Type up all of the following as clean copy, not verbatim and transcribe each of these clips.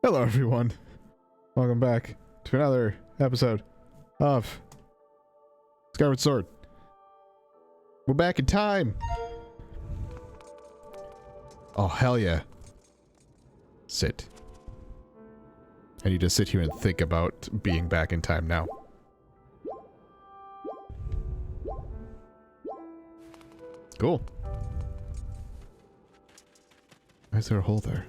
Hello everyone, welcome back to another episode of Skyward Sword. We're back in time! Oh hell yeah. Sit. I need to sit here and think about being back in time now. Cool. Why is there a hole there?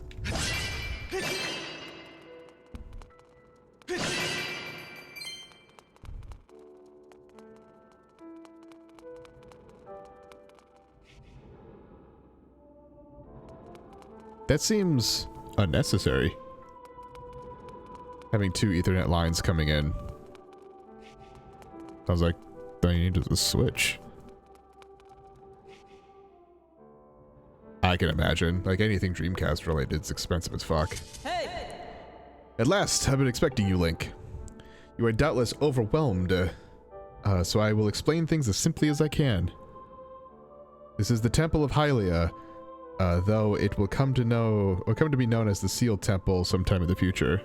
That seems unnecessary. Having two Ethernet lines coming in. I was like, don't you need a switch? I can imagine. Like anything Dreamcast related is expensive as fuck. Hey! At last, I've been expecting you, Link. You are doubtless overwhelmed, so I will explain things as simply as I can. This is the Temple of Hylia. Though it will come to be known as the Sealed Temple sometime in the future.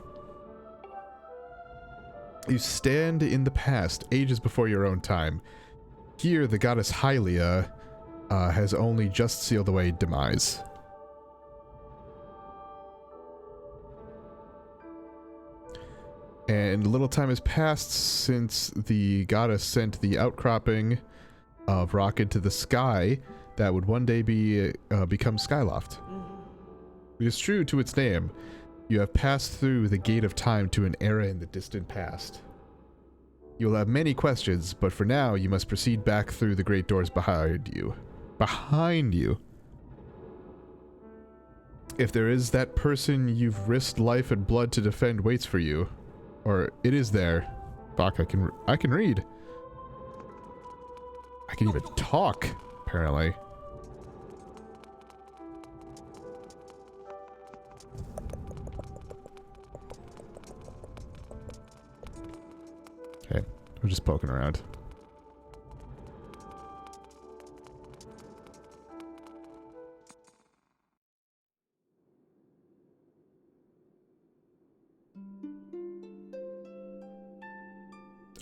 You stand in the past, ages before your own time. Here, the goddess Hylia has only just sealed away demise. And little time has passed since the goddess sent the outcropping of rock into the sky that would one day become Skyloft. It is true to its name. You have passed through the gate of time to an era in the distant past. You will have many questions, but for now you must proceed back through the great doors behind you. Behind you. If there is that person you've risked life and blood to defend waits for you, or it is there. Fuck, I can read. I can even talk, apparently. Okay, we're just poking around.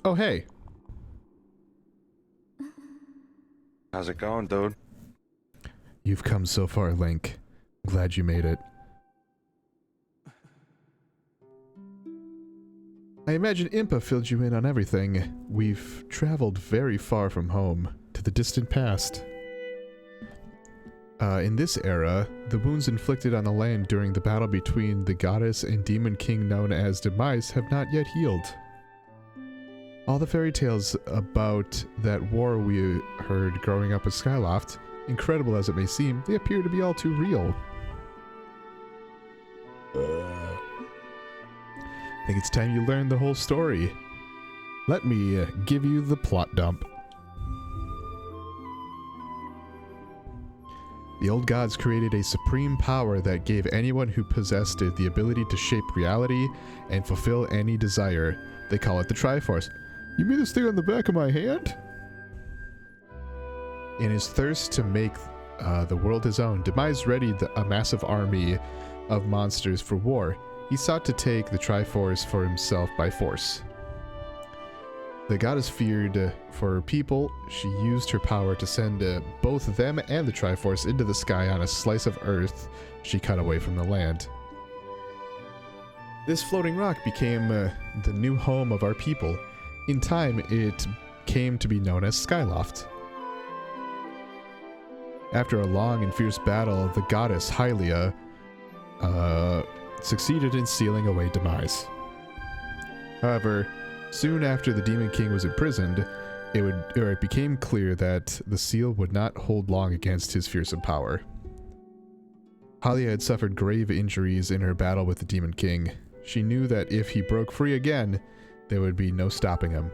Oh, hey. How's it going, dude? You've come so far, Link. Glad you made it. I imagine Impa filled you in on everything. We've traveled very far from home, to the distant past. In this era, the wounds inflicted on the land during the battle between the goddess and demon king known as Demise have not yet healed. All the fairy tales about that war we heard growing up at Skyloft, incredible as it may seem, they appear to be all too real. I think it's time you learn the whole story. Let me give you the plot dump. The old gods created a supreme power that gave anyone who possessed it the ability to shape reality and fulfill any desire. They call it the Triforce. You mean this thing on the back of my hand? In his thirst to make the world his own, Demise readied a massive army of monsters for war. He sought to take the Triforce for himself by force. The goddess feared for her people. She used her power to send both them and the Triforce into the sky on a slice of earth she cut away from the land. This floating rock became the new home of our people. In time, it came to be known as Skyloft. After a long and fierce battle, the goddess Hylia succeeded in sealing away Demise. However, soon after the Demon King was imprisoned, it became clear that the seal would not hold long against his fearsome power. Hylia had suffered grave injuries in her battle with the Demon King. She knew that if he broke free again, there would be no stopping him.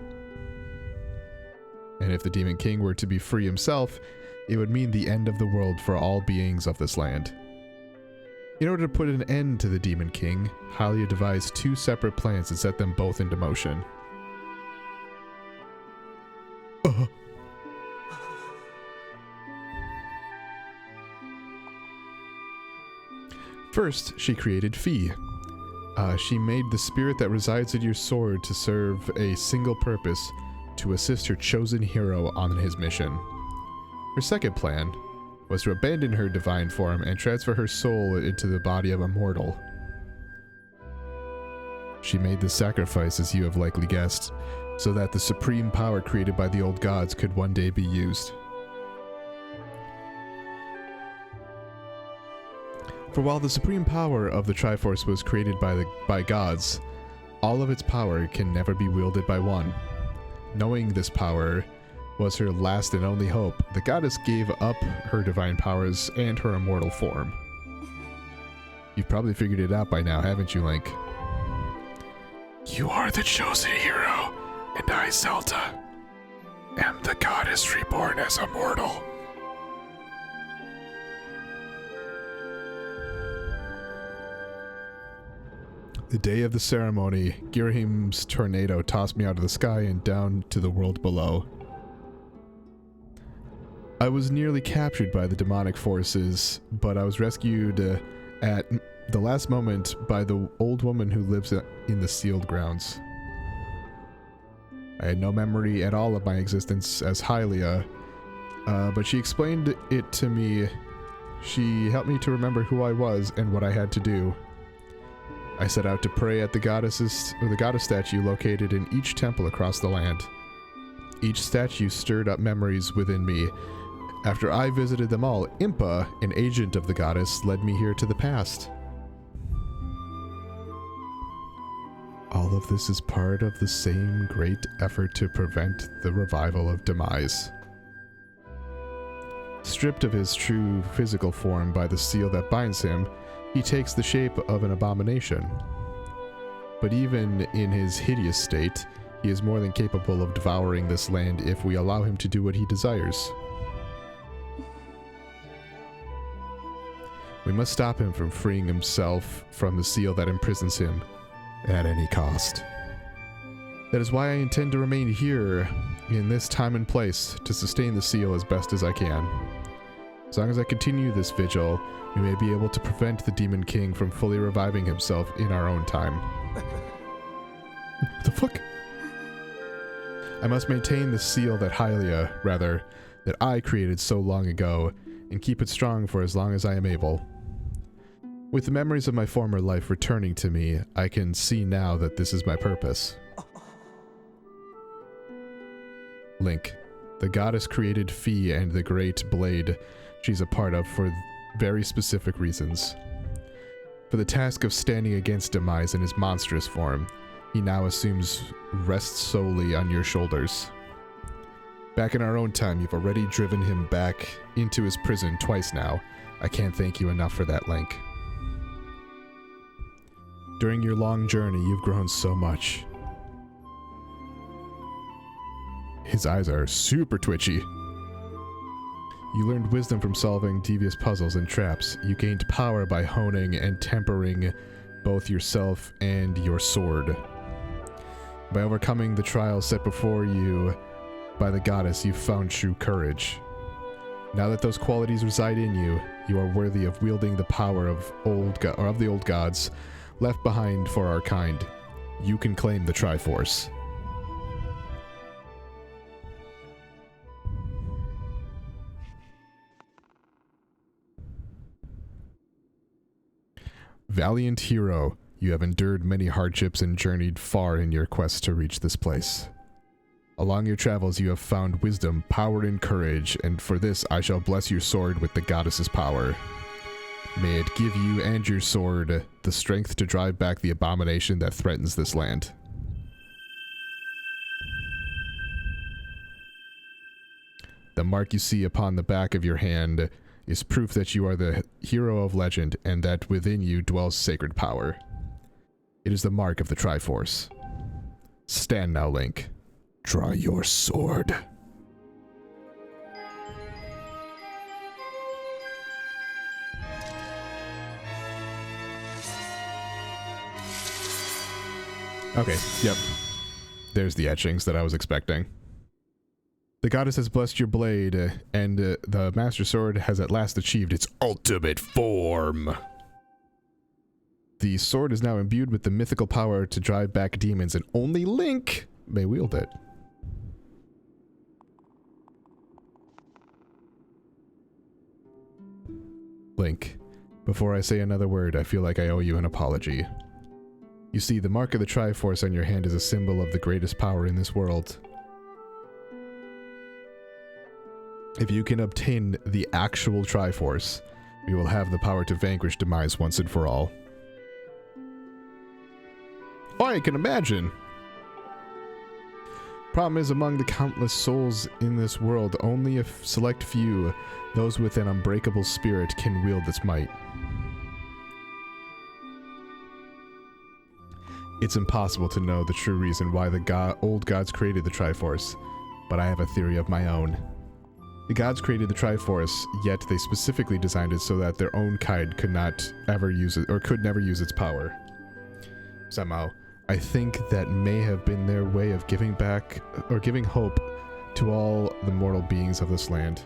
And if the Demon King were to be free himself, it would mean the end of the world for all beings of this land. In order to put an end to the Demon King, Hylia devised two separate plans and set them both into motion. First, she created Fi. She made the spirit that resides in your sword to serve a single purpose, to assist her chosen hero on his mission. Her second plan was to abandon her divine form and transfer her soul into the body of a mortal. She made this sacrifice, as you have likely guessed, so that the supreme power created by the old gods could one day be used. For while the supreme power of the Triforce was created by gods, all of its power can never be wielded by one. Knowing this power was her last and only hope, the goddess gave up her divine powers and her immortal form. You've probably figured it out by now, haven't you, Link? You are the chosen hero, and I, Zelda, am the goddess reborn as a mortal. The day of the ceremony, Girahim's tornado tossed me out of the sky and down to the world below. I was nearly captured by the demonic forces, but I was rescued at the last moment by the old woman who lives in the sealed grounds. I had no memory at all of my existence as Hylia, but she explained it to me. She helped me to remember who I was and what I had to do. I set out to pray at the goddess statue located in each temple across the land. Each statue stirred up memories within me. After I visited them all, Impa, an agent of the goddess, led me here to the past. All of this is part of the same great effort to prevent the revival of Demise. Stripped of his true physical form by the seal that binds him, he takes the shape of an abomination. But even in his hideous state, he is more than capable of devouring this land if we allow him to do what he desires. We must stop him from freeing himself from the seal that imprisons him at any cost. That is why I intend to remain here in this time and place to sustain the seal as best as I can. As long as I continue this vigil, we may be able to prevent the Demon King from fully reviving himself in our own time. What the fuck? I must maintain the seal that that I created so long ago, and keep it strong for as long as I am able. With the memories of my former life returning to me, I can see now that this is my purpose. Link, the goddess created Fi and the great blade she's a part of for very specific reasons. For the task of standing against Demise in his monstrous form, he now assumes rests solely on your shoulders. Back in our own time, you've already driven him back into his prison twice now. I can't thank you enough for that, Link. During your long journey, you've grown so much. His eyes are super twitchy. You learned wisdom from solving devious puzzles and traps. You gained power by honing and tempering both yourself and your sword. By overcoming the trials set before you by the goddess, you've found true courage. Now that those qualities reside in you, you are worthy of wielding the power of the old gods left behind for our kind. You can claim the Triforce. Valiant hero, you have endured many hardships and journeyed far in your quest to reach this place. Along your travels you have found wisdom, power, and courage, and for this I shall bless your sword with the goddess's power. May it give you and your sword the strength to drive back the abomination that threatens this land. The mark you see upon the back of your hand is proof that you are the hero of legend and that within you dwells sacred power. It is the mark of the Triforce. Stand now, Link. Draw your sword. Okay, yep. There's the etchings that I was expecting. The goddess has blessed your blade, and the Master Sword has at last achieved its ultimate form. The sword is now imbued with the mythical power to drive back demons, and only Link may wield it. Link, before I say another word, I feel like I owe you an apology. You see, the mark of the Triforce on your hand is a symbol of the greatest power in this world. If you can obtain the actual Triforce, you will have the power to vanquish Demise once and for all. Oh, I can imagine! Problem is, among the countless souls in this world, only a select few, those with an unbreakable spirit, can wield its might. It's impossible to know the true reason why the old gods created the Triforce, but I have a theory of my own. The gods created the Triforce, yet they specifically designed it so that their own kind could not ever use it, or could never use its power. Somehow, I think that may have been their way of giving back, or giving hope to all the mortal beings of this land.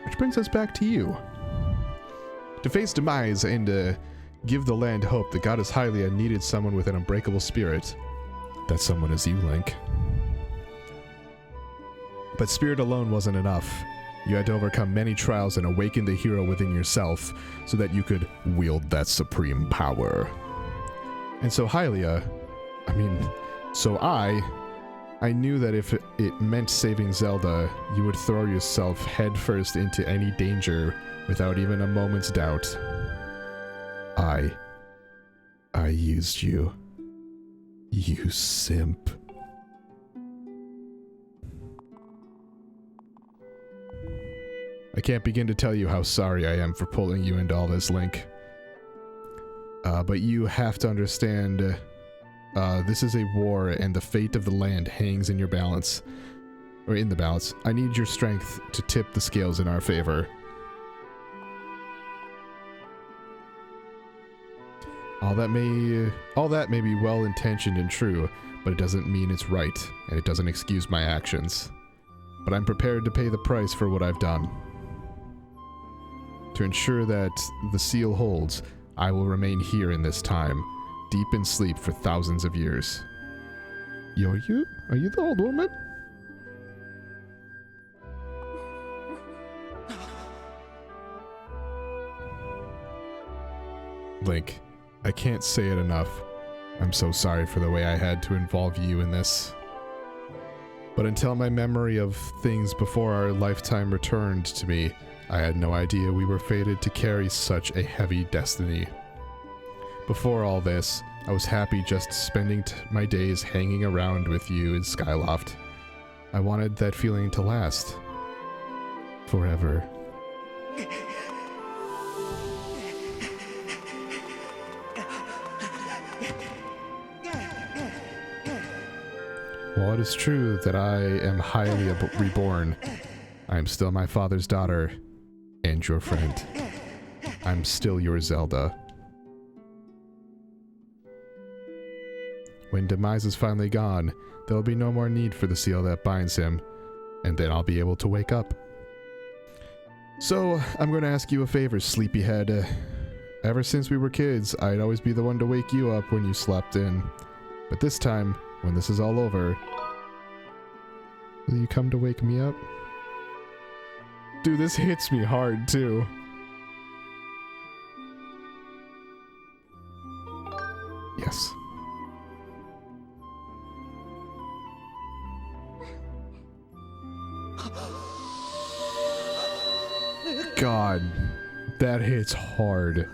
Which brings us back to you. To face Demise and give the land hope, the goddess Hylia needed someone with an unbreakable spirit. That someone is you, Link. But spirit alone wasn't enough. You had to overcome many trials and awaken the hero within yourself so that you could wield that supreme power. And so Hylia, I knew that if it meant saving Zelda, you would throw yourself headfirst into any danger without even a moment's doubt. I used you. You simp. I can't begin to tell you how sorry I am for pulling you into all this, Link. But you have to understand, this is a war and the fate of the land hangs in your balance. Or in the balance. I need your strength to tip the scales in our favor. All that may be well-intentioned and true, but it doesn't mean it's right, and it doesn't excuse my actions. But I'm prepared to pay the price for what I've done. To ensure that the seal holds, I will remain here in this time, deep in sleep for thousands of years. Are you the old woman? Link, I can't say it enough. I'm so sorry for the way I had to involve you in this. But until my memory of things before our lifetime returned to me, I had no idea we were fated to carry such a heavy destiny. Before all this, I was happy just spending my days hanging around with you in Skyloft. I wanted that feeling to last. Forever. While it is true that I am highly reborn, I am still my father's daughter, and your friend. I'm still your Zelda. When Demise is finally gone, there will be no more need for the seal that binds him, and then I'll be able to wake up. So, I'm going to ask you a favor, sleepyhead. Ever since we were kids, I'd always be the one to wake you up when you slept in. But this time, when this is all over, will you come to wake me up? Dude, this hits me hard, too. Yes. God, that hits hard.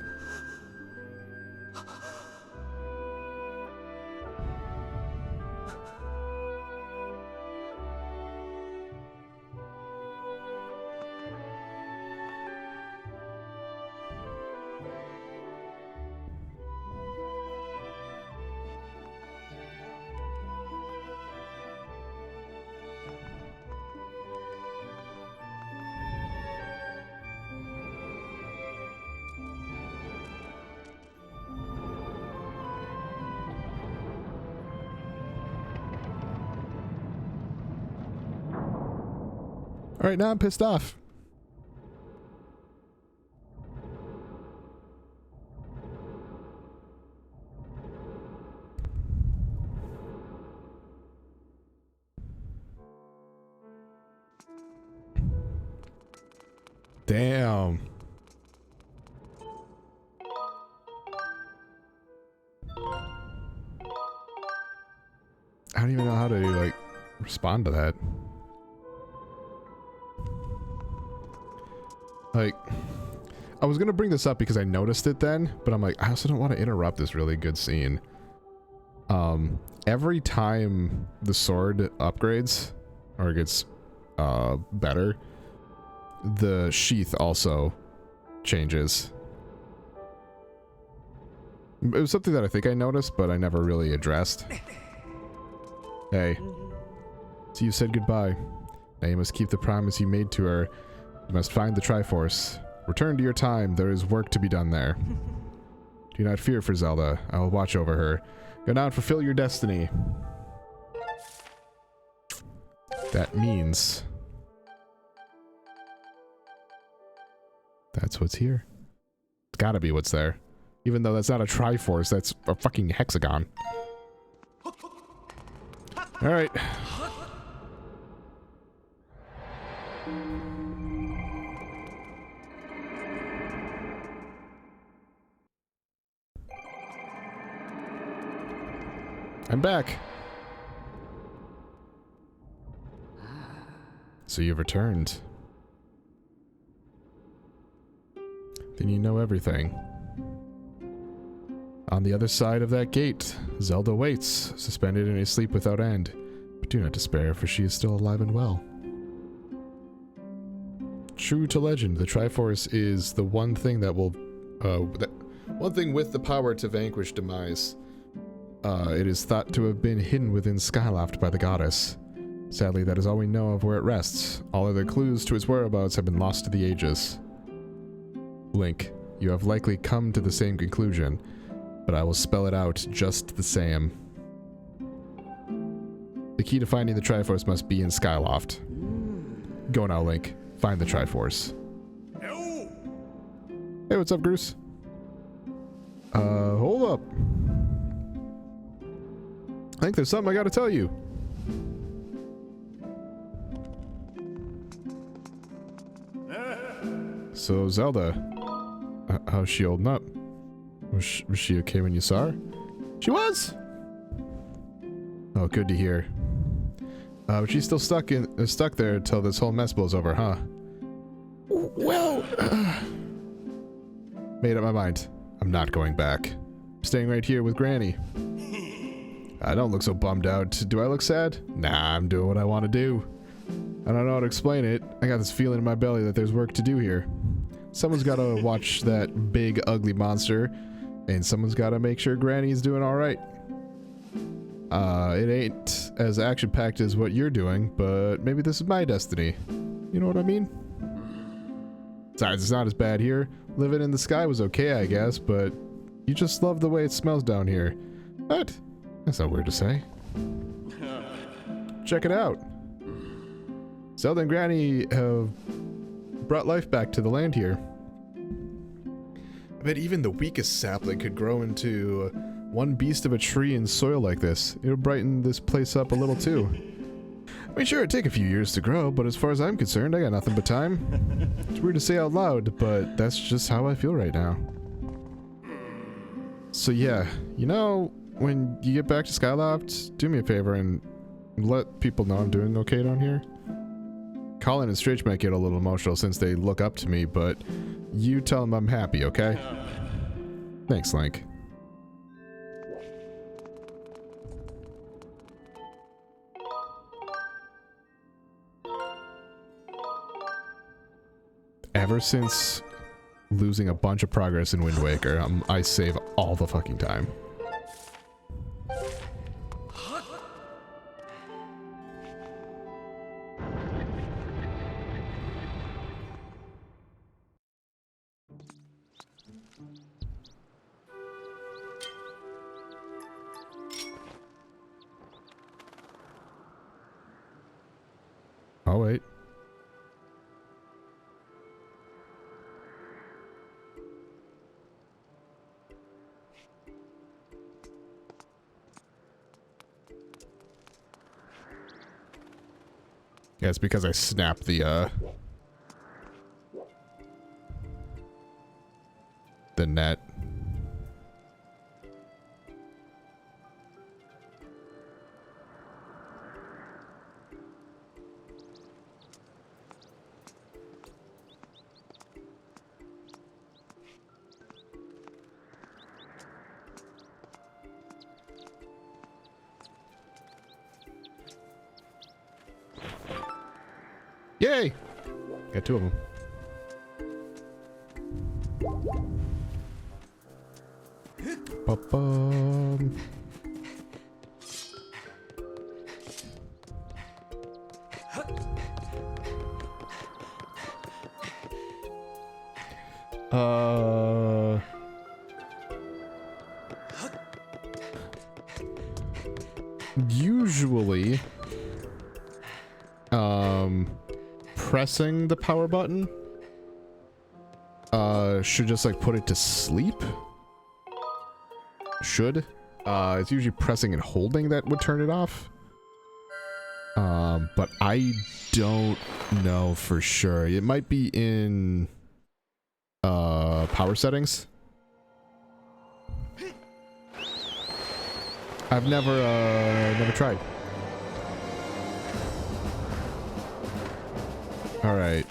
Alright, now I'm pissed off. Damn. I don't even know how to, like, respond to that. Like, I was gonna bring this up because I noticed it then, but I'm like, I also don't want to interrupt this really good scene. Every time the sword upgrades, or gets, better, the sheath also changes. It was something that I think I noticed, but I never really addressed. Hey. So you said goodbye. Now you must keep the promise you made to her. You must find the Triforce. Return to your time. There is work to be done there. Do not fear for Zelda. I will watch over her. Go now and fulfill your destiny. That means... that's what's here. It's gotta be what's there. Even though that's not a Triforce, that's a fucking hexagon. Alright. I'm back. So you've returned. Then you know everything. On the other side of that gate, Zelda waits, suspended in a sleep without end. But do not despair, for she is still alive and well. True to legend, the Triforce is the one thing that will, one thing with the power to vanquish demise. It is thought to have been hidden within Skyloft by the goddess. Sadly, that is all we know of where it rests. All other clues to its whereabouts have been lost to the ages. Link, you have likely come to the same conclusion, but I will spell it out just the same. The key to finding the Triforce must be in Skyloft. Go now, Link. Find the Triforce. Hey, what's up, Bruce? Hold up. I think there's something I gotta tell you. So, Zelda, how's she holding up? Was she okay when you saw her? She was! Oh, good to hear. But she's still stuck there until this whole mess blows over, huh? Well, made up my mind. I'm not going back. I'm staying right here with Granny. I don't look so bummed out. Do I look sad? Nah, I'm doing what I want to do. I don't know how to explain it. I got this feeling in my belly that there's work to do here. Someone's got to watch that big, ugly monster, and someone's got to make sure Granny's doing all right. It ain't as action-packed as what you're doing, but maybe this is my destiny. You know what I mean? Besides, it's not as bad here. Living in the sky was okay, I guess, but you just love the way it smells down here. What? That's not weird to say. Check it out. Zelda and Granny have brought life back to the land here. I bet even the weakest sapling could grow into one beast of a tree in soil like this. It'll brighten this place up a little too. I mean, sure, it'd take a few years to grow, but as far as I'm concerned, I got nothing but time. It's weird to say out loud, but that's just how I feel right now. So yeah, you know, when you get back to Skyloft, do me a favor and let people know I'm doing okay down here. Colin and Stritch might get a little emotional since they look up to me, but you tell them I'm happy, okay? Thanks, Link. Ever since losing a bunch of progress in Wind Waker, I save all the fucking time. Oh, wait. Yeah, it's because I snapped the, the net. Yay! Got 2 of them. Ba-bum. Usually, pressing the power button, should just like put it to sleep. Should. It's usually pressing and holding that would turn it off. But I don't know for sure. It might be in, power settings. I've never tried. All right.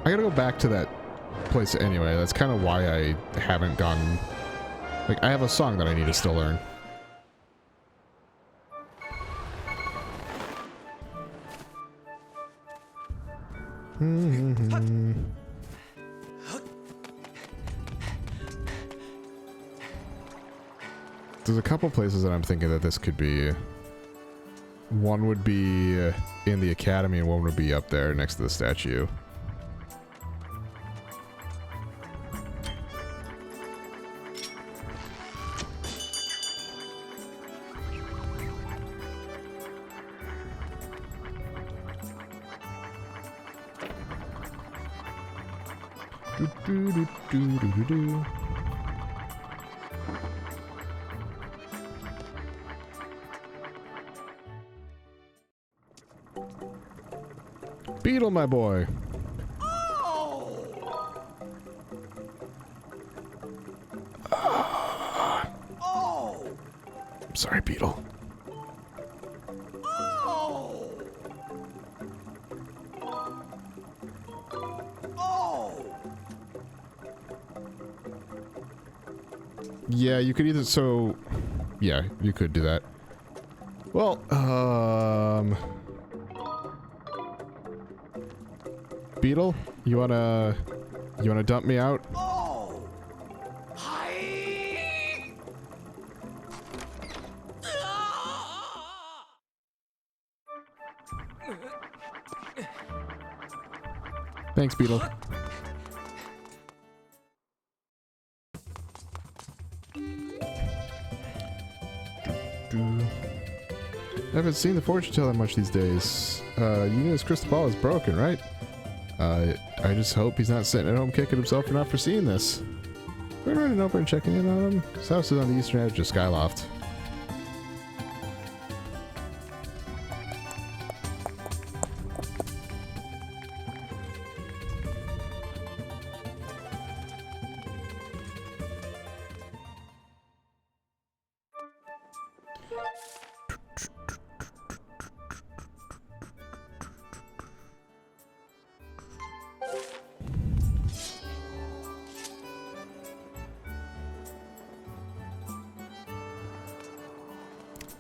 I gotta go back to that place anyway. That's kind of why I haven't gone. Like, I have a song that I need to still learn. There's a couple places that I'm thinking that this could be. One would be in the academy, and one would be up there next to the statue. Beetle, my boy. I'm sorry, Beetle. Yeah, you could either, so, yeah, you could do that. Well, Beetle, you wanna dump me out? Thanks, Beetle. I haven't seen the fortune teller much these days. You know his crystal ball is broken, right? I just hope he's not sitting at home kicking himself for not foreseeing this. We're running over and checking in on him. His house is on the eastern edge of Skyloft.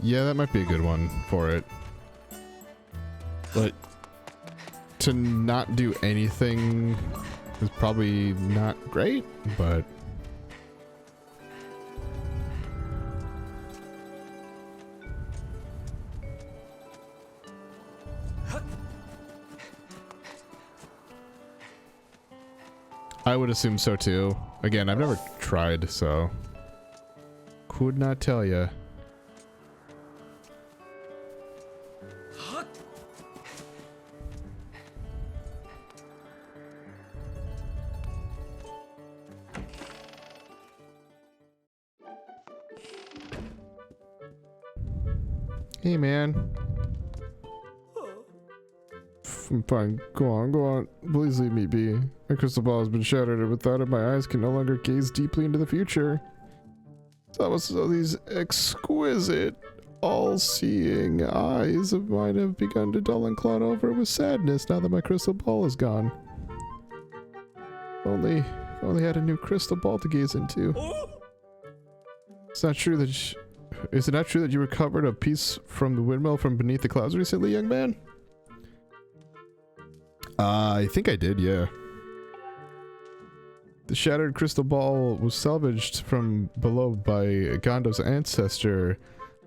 Yeah, that might be a good one for it. But to not do anything is probably not great, but I would assume so too. Again, I've never tried, so could not tell you. Hey, man. Fine, go on. Please leave me be. My crystal ball has been shattered, and without it, my eyes can no longer gaze deeply into the future. So these exquisite, all-seeing eyes of mine have begun to dull and cloud over with sadness now that my crystal ball is gone. If only had a new crystal ball to gaze into. Is it not true that you recovered a piece from the windmill from beneath the clouds recently, young man? I think I did, yeah. The shattered crystal ball was salvaged from below by Gondo's ancestor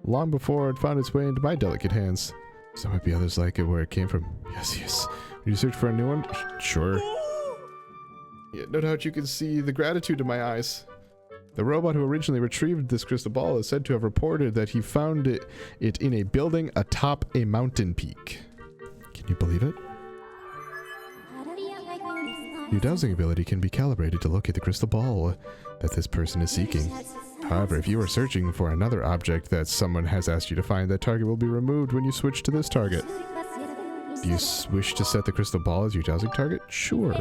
long before it found its way into my delicate hands. So might be others like it where it came from. Yes. Will you search for a new one? Sure. Yeah, no doubt you can see the gratitude in my eyes. The robot who originally retrieved this crystal ball is said to have reported that he found it in a building atop a mountain peak. Can you believe it? Your dowsing ability can be calibrated to locate the crystal ball that this person is seeking. However, if you are searching for another object that someone has asked you to find, that target will be removed when you switch to this target. Do you wish to set the crystal ball as your dowsing target? Sure.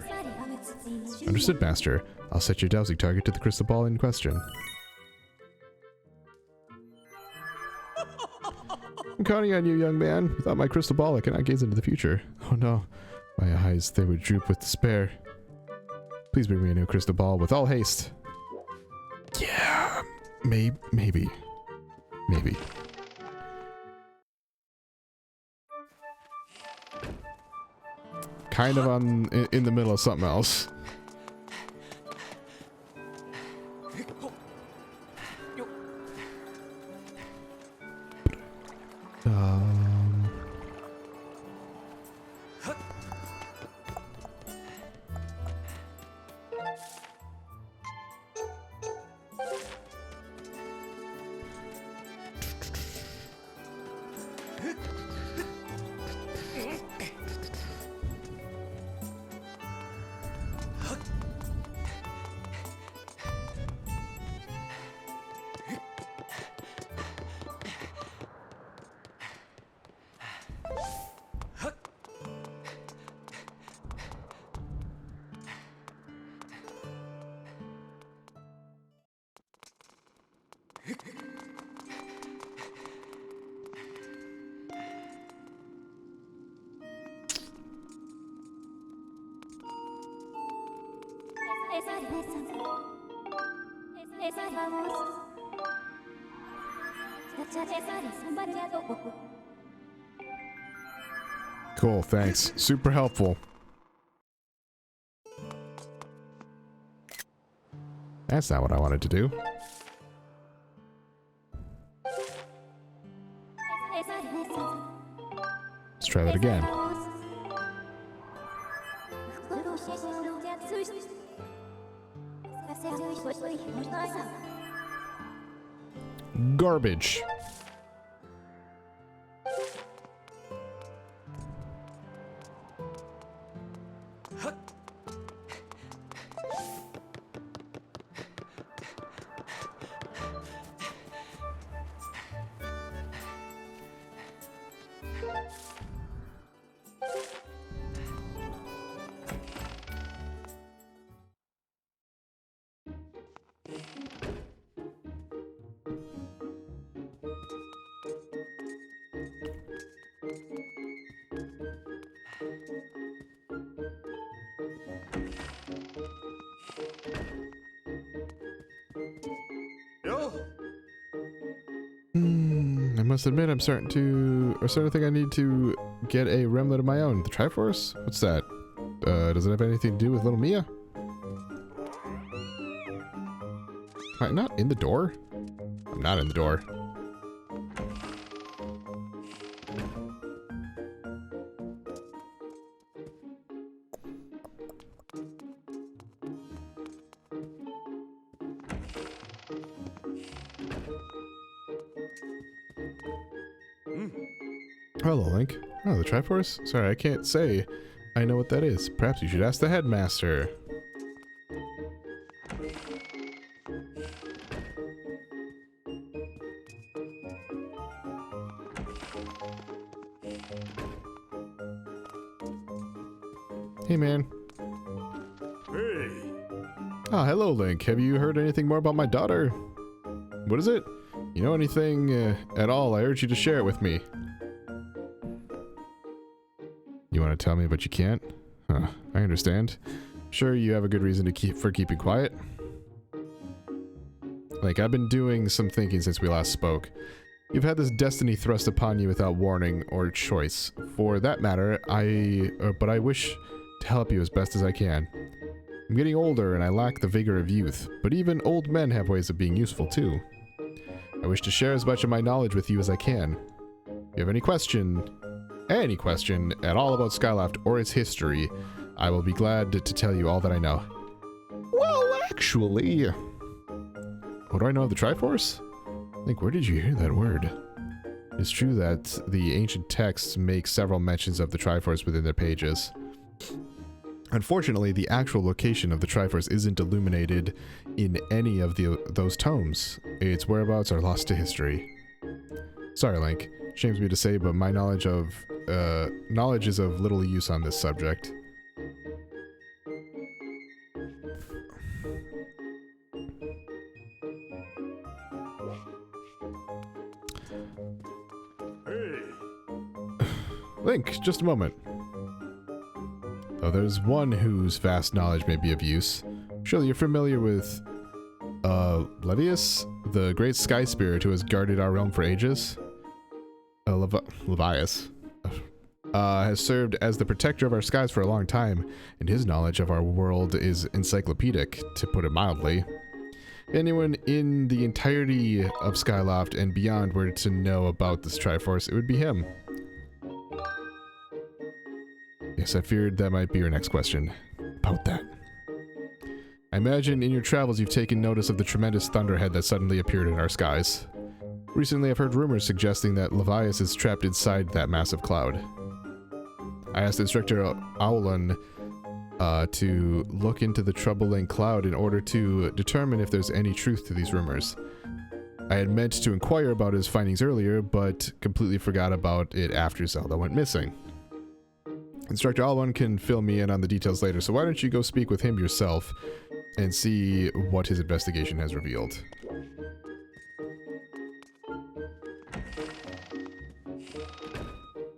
Understood, Master. I'll set your dowsing target to the crystal ball in question. I'm counting on you, young man. Without my crystal ball, I cannot gaze into the future. Oh no. My eyes, they would droop with despair. Please bring me a new crystal ball with all haste. Yeah, maybe. Kind of in the middle of something else. Cool, thanks. Super helpful. That's not what I wanted to do. Let's try that again. Garbage. I must admit, I'm starting to think I need to get a remnant of my own. The Triforce? What's that? Does it have anything to do with little Mia? Am I not in the door? I'm not in the door. Hello, Link. Oh, the Triforce? Sorry, I can't say I know what that is. Perhaps you should ask the headmaster. Hey, man. Hey. Ah, hello, Link. Have you heard anything more about my daughter? What is it? You know anything at all? I urge you to share it with me. You want to tell me, but you can't? Huh, I understand. Sure, you have a good reason to keeping quiet. Like, I've been doing some thinking since we last spoke. You've had this destiny thrust upon you without warning or choice. For that matter, but I wish to help you as best as I can. I'm getting older and I lack the vigor of youth, but even old men have ways of being useful too. I wish to share as much of my knowledge with you as I can. If you have any question at all about Skyloft or its history, I will be glad to tell you all that I know. Well, actually... What do I know of the Triforce? Like, where did you hear that word? It's true that the ancient texts make several mentions of the Triforce within their pages. Unfortunately, the actual location of the Triforce isn't illuminated in any of those tomes. Its whereabouts are lost to history. Sorry, Link. Shames me to say, but my knowledge is of little use on this subject. Hey. Link, just a moment. Though there's one whose vast knowledge may be of use. Surely you're familiar with, Levias? The great sky spirit who has guarded our realm for ages? Levias. Has served as the protector of our skies for a long time, and his knowledge of our world is encyclopedic, to put it mildly. Anyone in the entirety of Skyloft and beyond were to know about this Triforce, it would be him. Yes, I feared that might be your next question. About that. I imagine in your travels you've taken notice of the tremendous thunderhead that suddenly appeared in our skies. Recently I've heard rumors suggesting that Levias is trapped inside that massive cloud. I asked Instructor Owlun to look into the troubling cloud in order to determine if there's any truth to these rumors. I had meant to inquire about his findings earlier, but completely forgot about it after Zelda went missing. Instructor Owlun can fill me in on the details later, so why don't you go speak with him yourself and see what his investigation has revealed.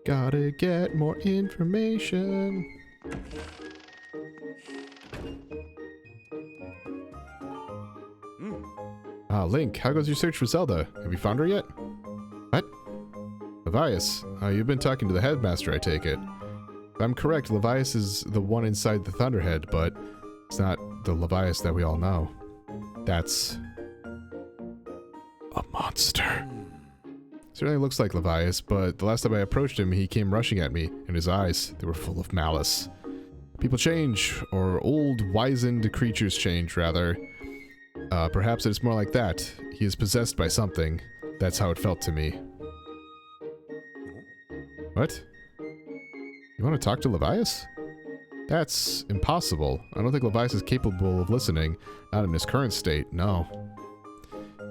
Gotta get more information. Link, how goes your search for Zelda? Have you found her yet? What? Levias, you've been talking to the headmaster, I take it. If I'm correct, Levias is the one inside the Thunderhead, but it's not the Levias that we all know. That's... a monster. Certainly looks like Levias, but the last time I approached him, he came rushing at me, and his eyes, they were full of malice. People change, or old, wizened creatures change, rather. Perhaps it's more like that. He is possessed by something. That's how it felt to me. What? You want to talk to Levias? That's impossible. I don't think Levias is capable of listening. Not in his current state, no.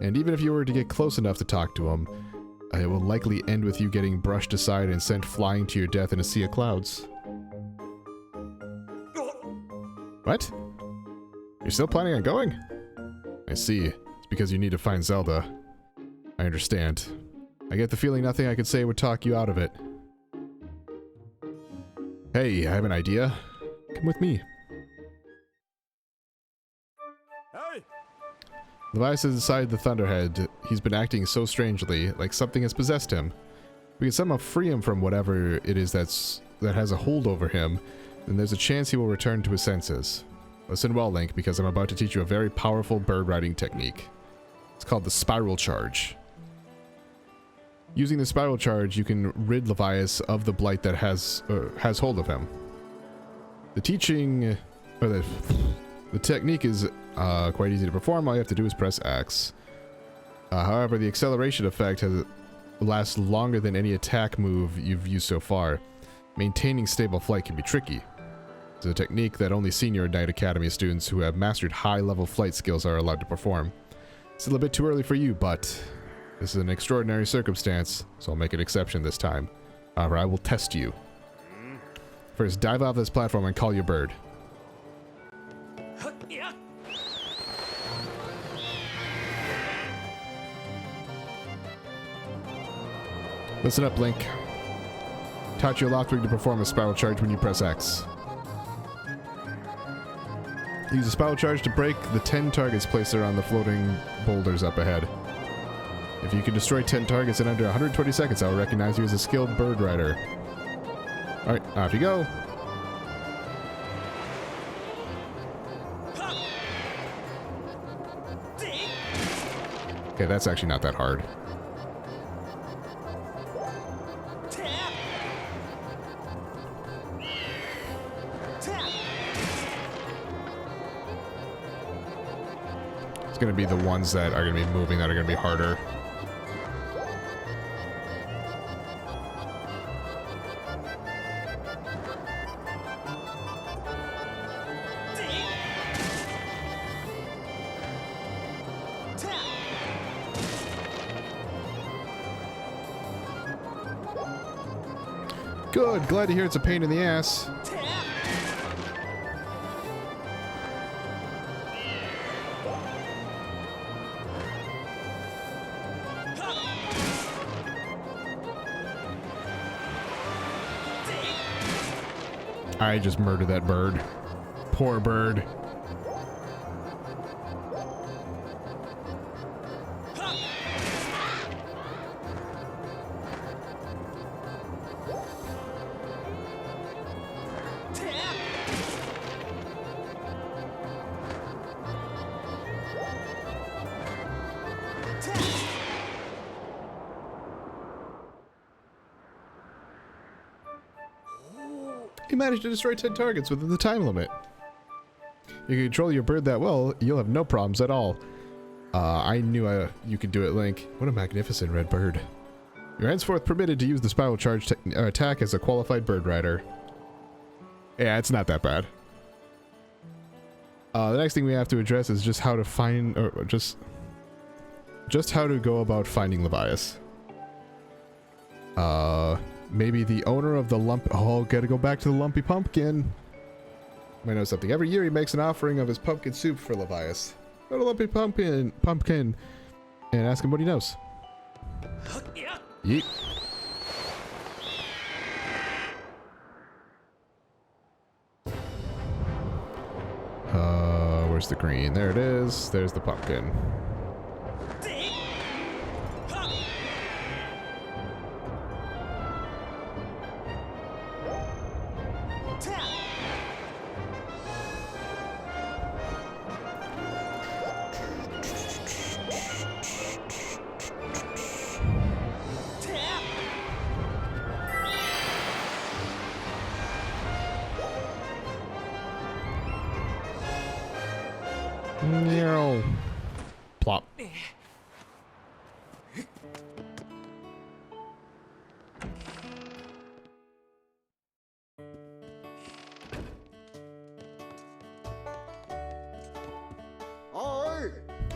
And even if you were to get close enough to talk to him, it will likely end with you getting brushed aside and sent flying to your death in a sea of clouds. What? You're still planning on going? I see. It's because you need to find Zelda. I understand. I get the feeling nothing I could say would talk you out of it. Hey, I have an idea. Come with me. Hey. Levias is inside the Thunderhead. He's been acting so strangely, like something has possessed him. We can somehow free him from whatever it is that has a hold over him, then there's a chance he will return to his senses. Listen well, Link, because I'm about to teach you a very powerful bird riding technique. It's called the Spiral Charge. Using the Spiral Charge, you can rid Levias of the blight that has hold of him. The technique is quite easy to perform. All you have to do is press X. However, the acceleration effect lasts longer than any attack move you've used so far. Maintaining stable flight can be tricky. It's a technique that only senior Knight Academy students who have mastered high-level flight skills are allowed to perform. It's a little bit too early for you, but this is an extraordinary circumstance, so I'll make an exception this time. However, I will test you. First, dive off this platform and call your bird. Listen up, Link. Taught you a Lockwing to perform a spiral charge when you press X. Use a spiral charge to break the 10 targets placed around the floating boulders up ahead. If you can destroy 10 targets in under 120 seconds, I will recognize you as a skilled bird rider. Alright, off you go. Okay, that's actually not that hard. It's going to be the ones that are going to be moving that are going to be harder. Good, glad to hear it's a pain in the ass. I just murdered that bird. Poor bird. You managed to destroy 10 targets within the time limit. You can control your bird that well, you'll have no problems at all. I knew you could do it, Link. What a magnificent red bird. You're henceforth permitted to use the spiral charge attack as a qualified bird rider. Yeah, it's not that bad. The next thing we have to address is just how to find, or just how to go about finding Levias. Maybe the owner of the lump. Oh, gotta go back to the lumpy pumpkin. I know something. Every year he makes an offering of his pumpkin soup for Levias. Go to lumpy pumpkin, and ask him what he knows. Yeet. Where's the green? There it is. There's the pumpkin. No. Plop.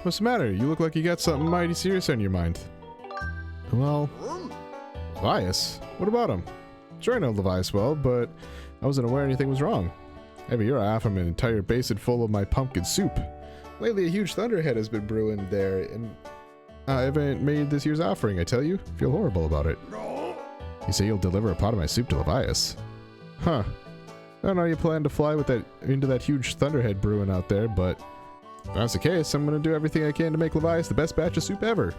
What's the matter? You look like you got something mighty serious on your mind. Well, Levias? What about him? Sure I know Levias well, but I wasn't aware anything was wrong. Every year I offer him an entire basin full of my pumpkin soup. Lately a huge thunderhead has been brewing there, and I haven't made this year's offering, I tell you. Feel horrible about it. You say you'll deliver a pot of my soup to Levias. Huh. I don't know how you plan to fly with that into that huge thunderhead brewing out there, but if that's the case, I'm going to do everything I can to make Levias the best batch of soup ever.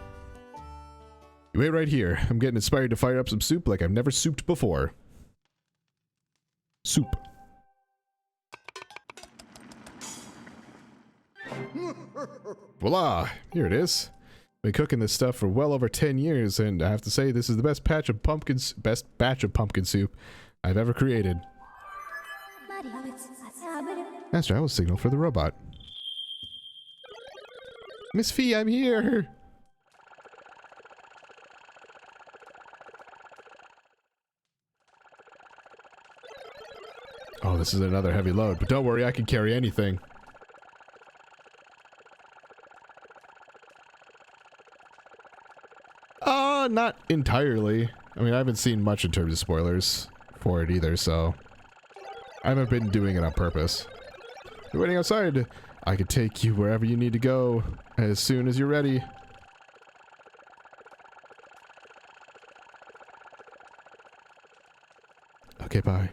You wait right here. I'm getting inspired to fire up some soup like I've never souped before. Soup. Voila! Here it is. Been cooking this stuff for well over 10 years, and I have to say this is the best batch of pumpkin soup I've ever created. Master, I will signal for the robot. Miss Fee, I'm here! Oh, this is another heavy load, but don't worry, I can carry anything. Not entirely. I mean, I haven't seen much in terms of spoilers for it either, so... I haven't been doing it on purpose. You're waiting outside. I can take you wherever you need to go as soon as you're ready. Okay, bye.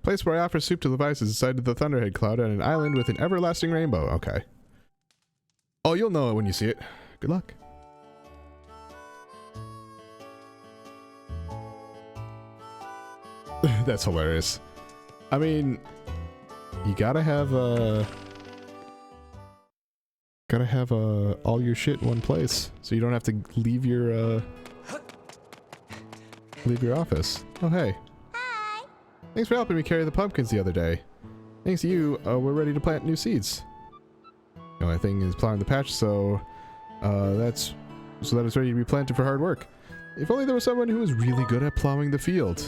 Place where I offer soup to Levias is inside of the Thunderhead Cloud on an island with an everlasting rainbow. Okay. Oh, you'll know it when you see it. Good luck. That's hilarious. I mean, you gotta have all your shit in one place, so you don't have to leave your office. Oh, hey. Hi. Thanks for helping me carry the pumpkins the other day. Thanks to you, we're ready to plant new seeds. The only thing is plowing the patch, so that it's ready to be planted for hard work. If only there was someone who was really good at plowing the field.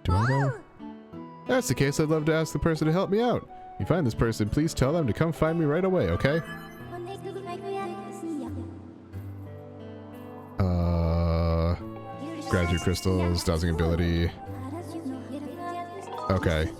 Do I know? If that's the case, I'd love to ask the person to help me out. If you find this person, please tell them to come find me right away, okay? Gratitude crystals, dowsing ability. Okay.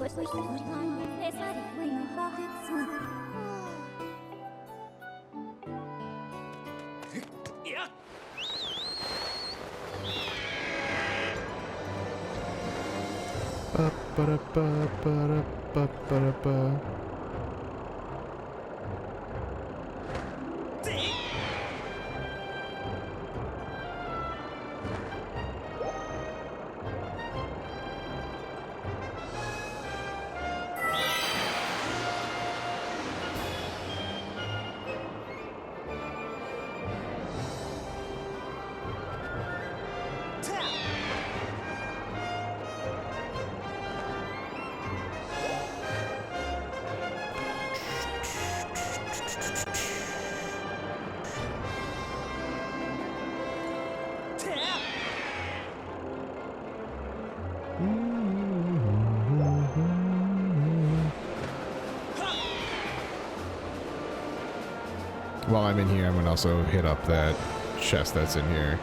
While I'm in here, I'm gonna also hit up that chest that's in here.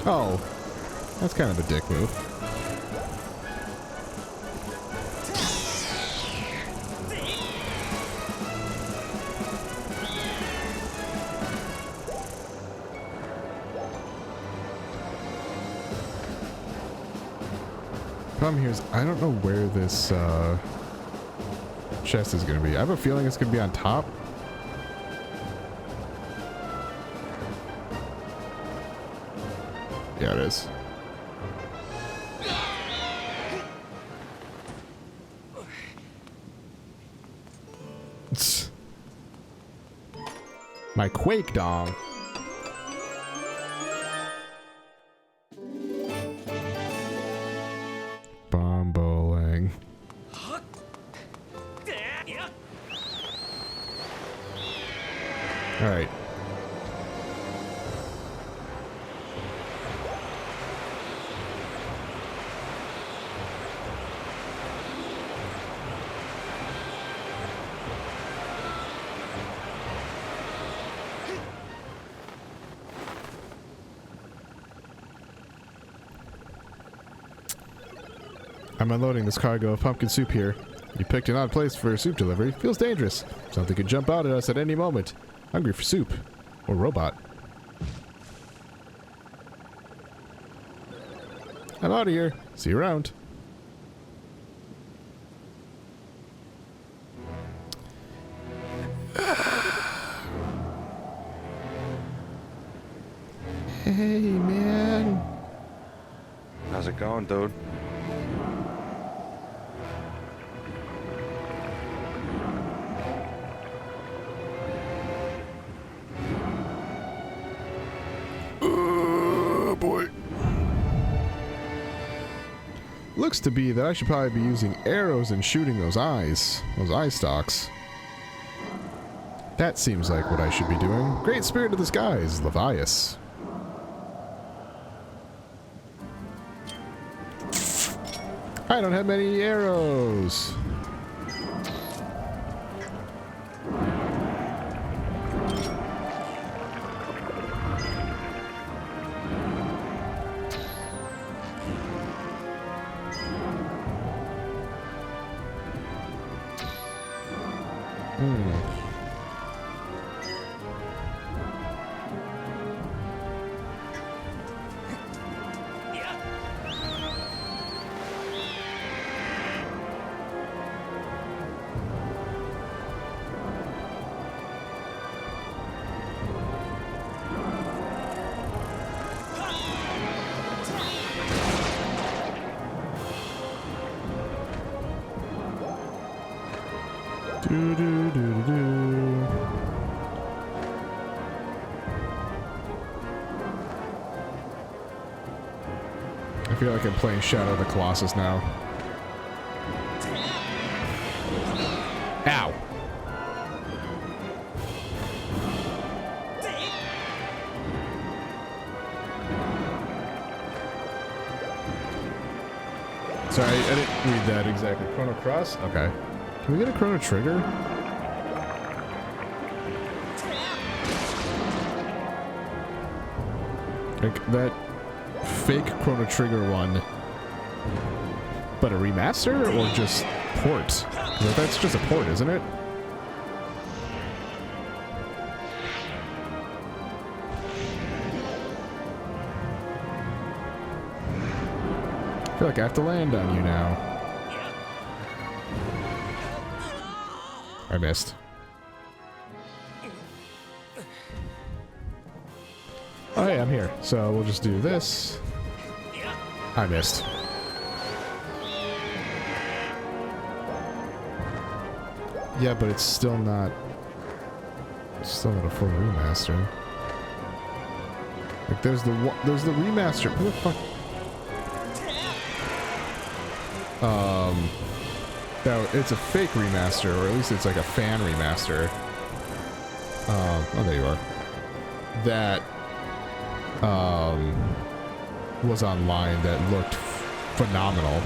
Oh, that's kind of a dick move. Problem here is I don't know where this chest is going to be. I have a feeling it's going to be on top. Yeah, it is. My Quake dong. Bomb bowling. All right. I'm unloading this cargo of pumpkin soup here. You picked an odd place for soup delivery. Feels dangerous. Something could jump out at us at any moment. Hungry for soup. Or robot. I'm out of here. See you around. Hey, man. How's it going, dude? Boy. Looks to be that I should probably be using arrows and shooting those eyes. Those eye stalks. That seems like what I should be doing. Great Spirit of the Skies, Levias. I don't have many arrows. Do, do, do, do, do. I feel like I'm playing Shadow of the Colossus now. Ow! Sorry, I didn't read that exactly. Chrono Cross? Okay. Can we get a Chrono Trigger? Like that fake Chrono Trigger one, but a remaster or just port? 'Cause that's just a port, isn't it? I feel like I have to land on you now. I missed. Oh, hey, I'm here. So we'll just do this. I missed. Yeah, but it's still not a full remaster. Like there's the remaster. What the fuck? No, it's a fake remaster, or at least it's like a fan remaster. Oh, there you are. That was online that looked phenomenal.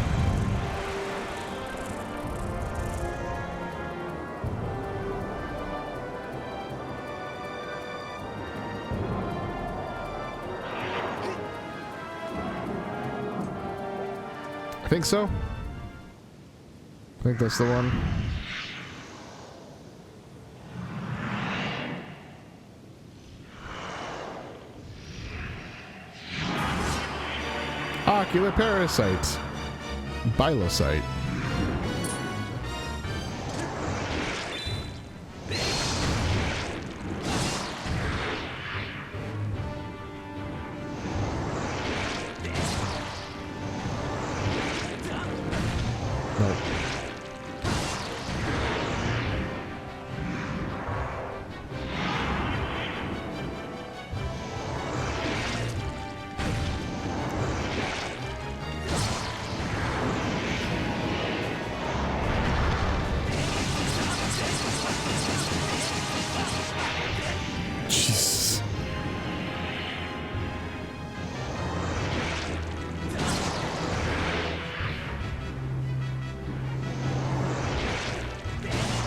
I think so. I think that's the one. Ocular parasite. Bilocyte. Nope. Jesus.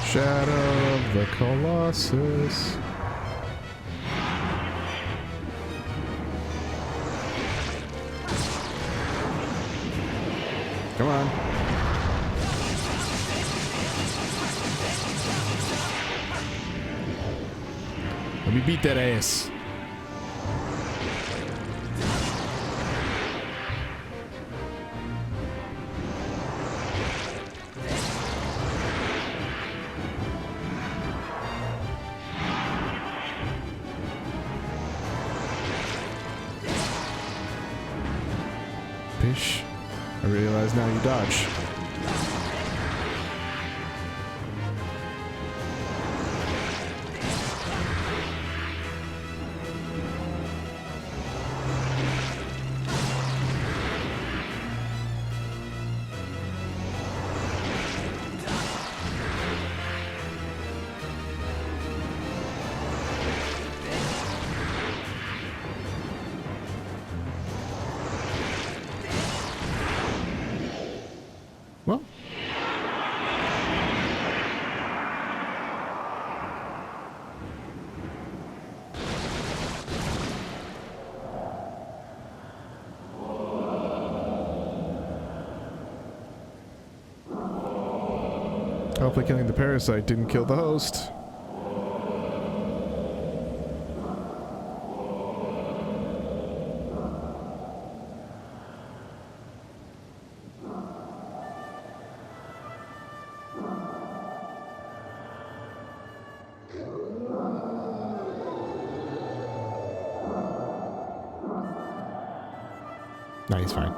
Shadow of the Colossus. Come on. Let me beat that ass. Bish. I realize now you dodge. Hopefully killing the parasite didn't kill the host. No, he's fine.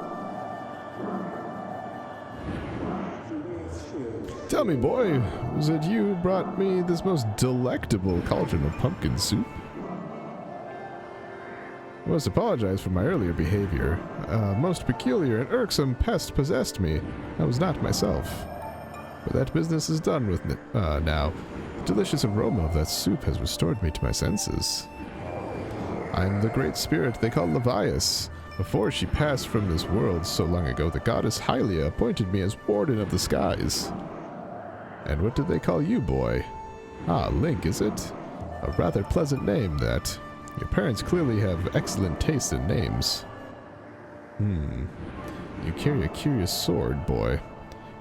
Tell me, boy, was it you who brought me this most delectable cauldron of pumpkin soup? I must apologize for my earlier behavior. A most peculiar and irksome pest possessed me. I was not myself. But that business is done with now. The delicious aroma of that soup has restored me to my senses. I am the great spirit they call Levias. Before she passed from this world so long ago, the goddess Hylia appointed me as warden of the skies. And what do they call you, boy? Ah, Link, is it? A rather pleasant name, that. Your parents clearly have excellent taste in names. You carry a curious sword, boy.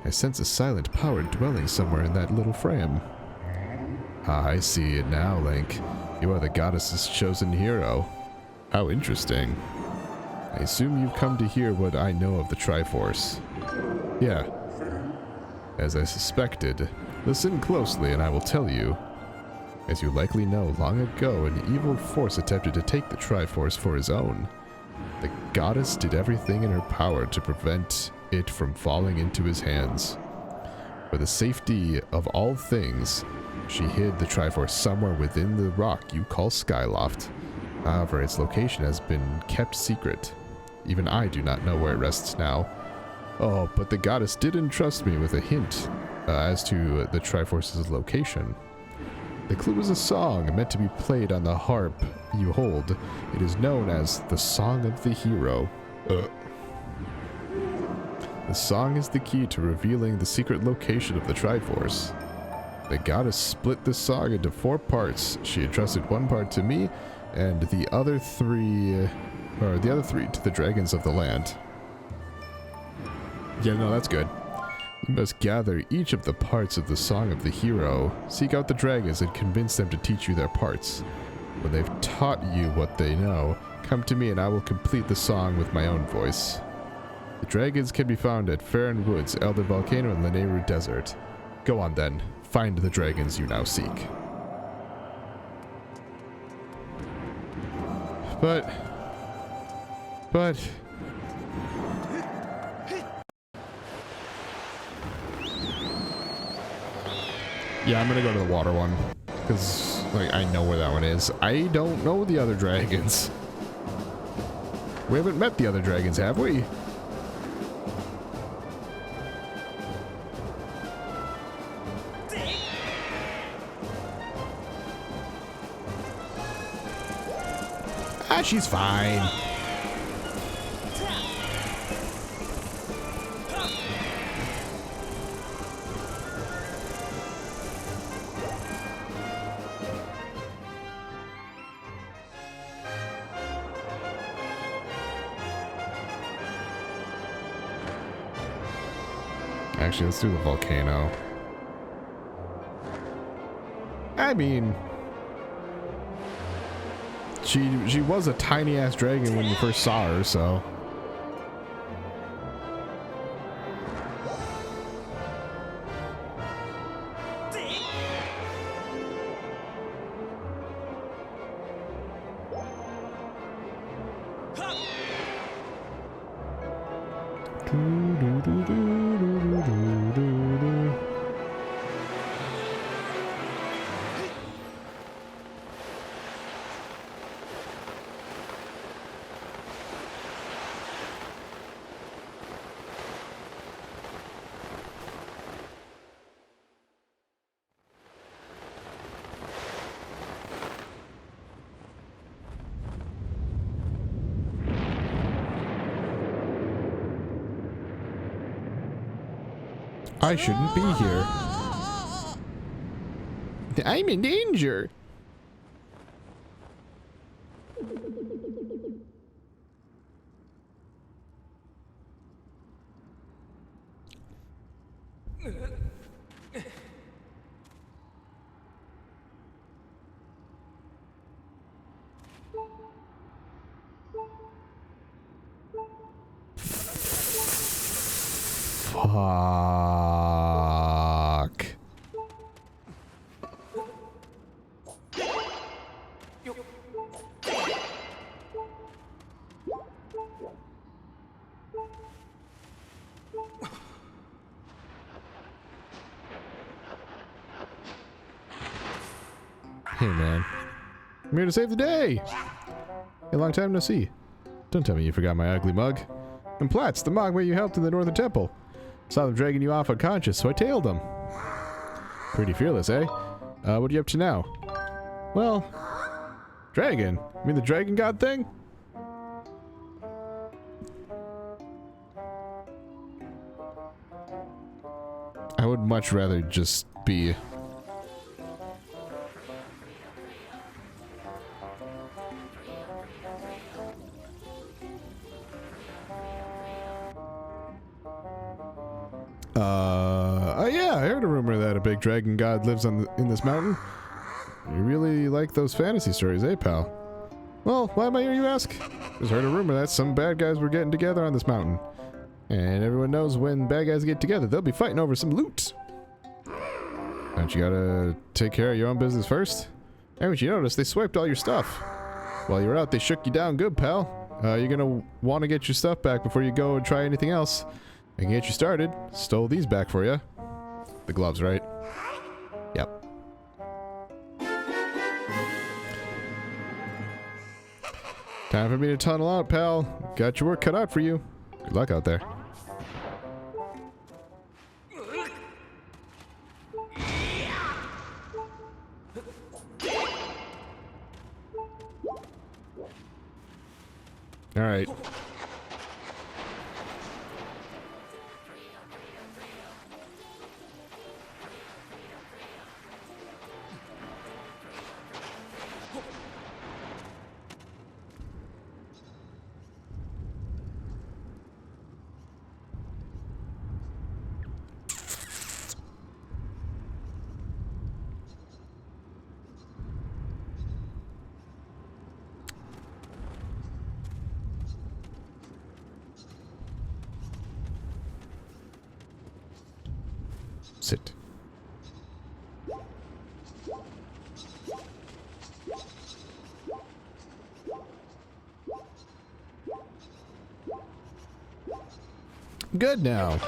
I sense a silent power dwelling somewhere in that little frame. Ah, I see it now, Link. You are the goddess's chosen hero. How interesting. I assume you've come to hear what I know of the Triforce. Yeah. As I suspected. Listen closely and I will tell you. As you likely know, long ago an evil force attempted to take the Triforce for his own. The goddess did everything in her power to prevent it from falling into his hands. For the safety of all things, she hid the Triforce somewhere within the rock you call Skyloft. However, its location has been kept secret. Even I do not know where it rests now. Oh, but the goddess did entrust me with a hint as to the Triforce's location. The clue is a song meant to be played on the harp you hold. It is known as the Song of the Hero. The song is the key to revealing the secret location of the Triforce. The goddess split the song into 4 parts. She entrusted one part to me, and the other three to the dragons of the land. Yeah, no, that's good. You must gather each of the parts of the Song of the Hero, seek out the dragons and convince them to teach you their parts. When they've taught you what they know, come to me and I will complete the song with my own voice. The dragons can be found at Farron Woods, Elder Volcano, and Lanayru Desert. Go on then, find the dragons you now seek. But... yeah, I'm gonna go to the water one. Because, like, I know where that one is. I don't know the other dragons. We haven't met the other dragons, have we? Ah, she's fine. Actually, let's do the volcano. I mean, she was a tiny ass dragon when you first saw her, so. I shouldn't be here. I'm in danger. Fuck. Hey man, I'm here to save the day. A long time no see. Don't tell me you forgot my ugly mug. And Platts, the mug where you helped in the Northern Temple. Saw them dragging you off unconscious, so I tailed them. Pretty fearless, eh? What are you up to now? Well, dragon. I mean the dragon god thing? I would much rather just be... yeah, I heard a rumor that a big dragon god lives in this mountain. You really like those fantasy stories, eh, pal? Well, why am I here, you ask? Just heard a rumor that some bad guys were getting together on this mountain. And everyone knows when bad guys get together, they'll be fighting over some loot. Don't you gotta take care of your own business first? Haven't you noticed they swiped all your stuff? While you were out, they shook you down good, pal. You're gonna want to get your stuff back before you go and try anything else. I can get you started. Stole these back for you. The gloves, right? Yep. Time for me to tunnel out, pal. Got your work cut out for you. Good luck out there. All right. Sit. Good now.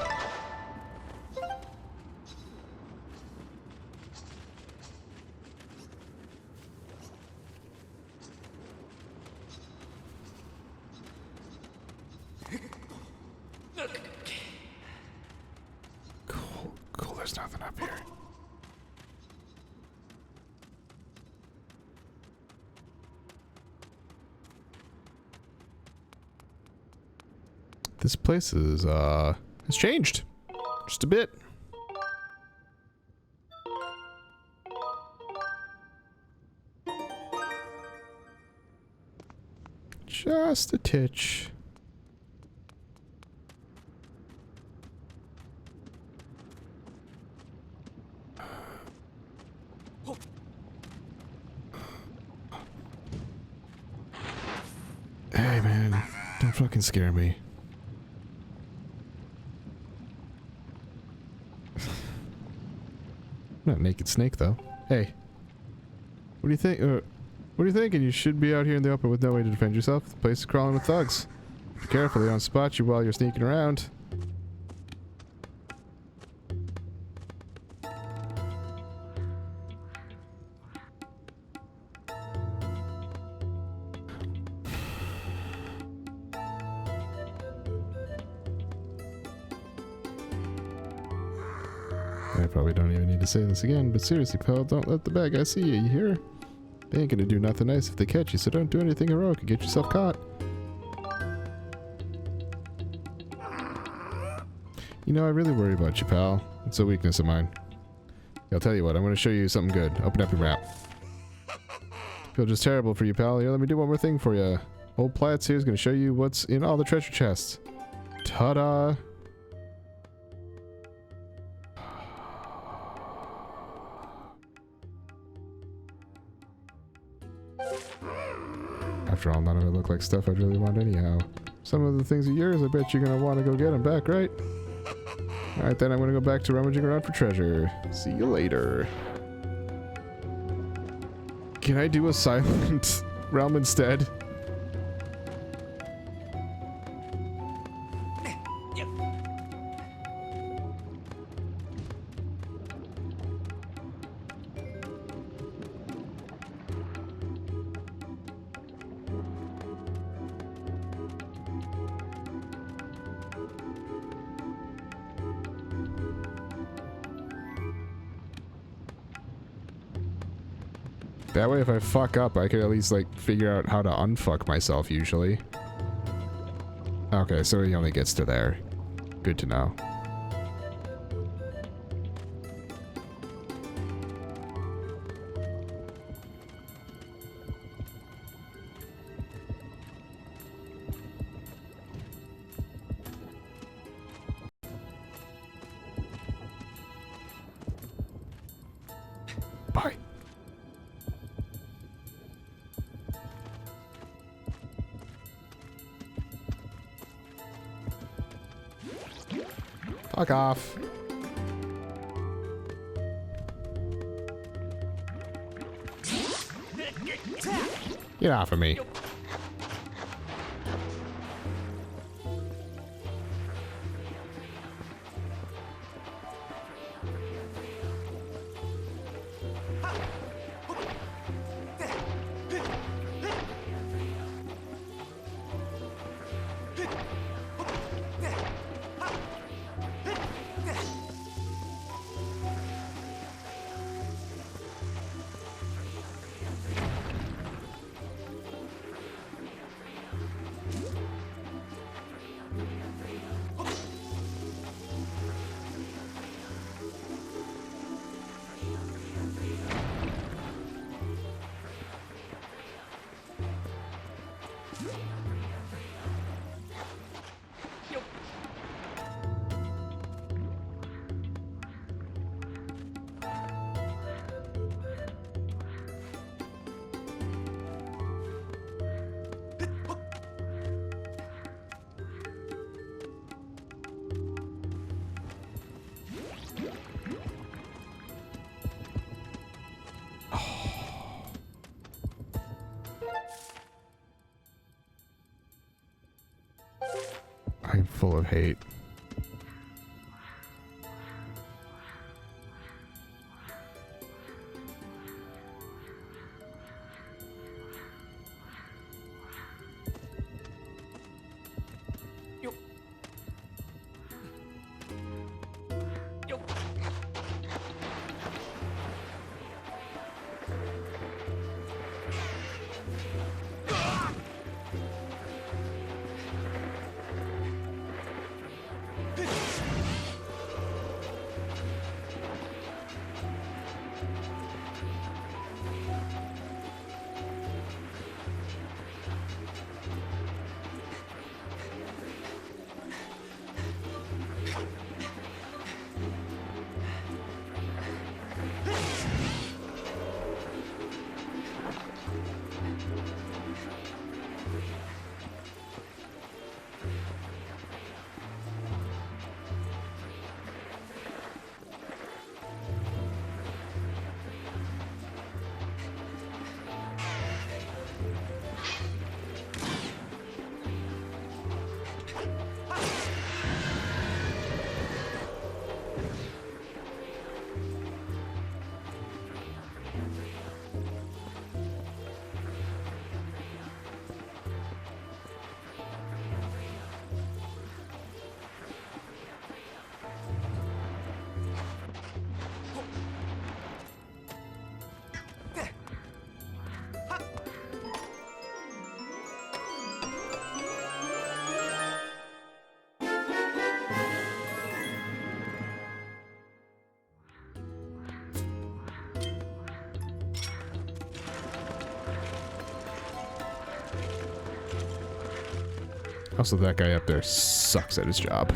Cool, there's nothing up here. This place is, has changed. Just a bit. Just a titch. Hey man, don't fucking scare me. Not naked snake though. Hey, what do you think? What are you thinking? You should be out here in the open with no way to defend yourself. The place is crawling with thugs. Be careful, they don't spot you while you're sneaking around. I probably don't even need to say this again, but seriously, pal, don't let the bad guys see you, you hear? They ain't gonna do nothing nice if they catch you, so don't do anything heroic and get yourself caught. You know, I really worry about you, pal. It's a weakness of mine. I'll tell you what, I'm gonna show you something good. Open up your map. Feel just terrible for you, pal. Here, let me do one more thing for you. Old Platts here is gonna show you what's in all the treasure chests. Ta-da! After all, none of it looked like stuff I'd really want anyhow. Some of the things are yours, I bet you're gonna want to go get them back, right? Alright then, I'm gonna go back to rummaging around for treasure. See you later. Can I do a silent realm instead? That way if I fuck up, I could at least, like, figure out how to unfuck myself, usually. Okay, so he only gets to there. Good to know. Bye. Fuck off. Get off of me. I'm full of hate. Also, that guy up there sucks at his job.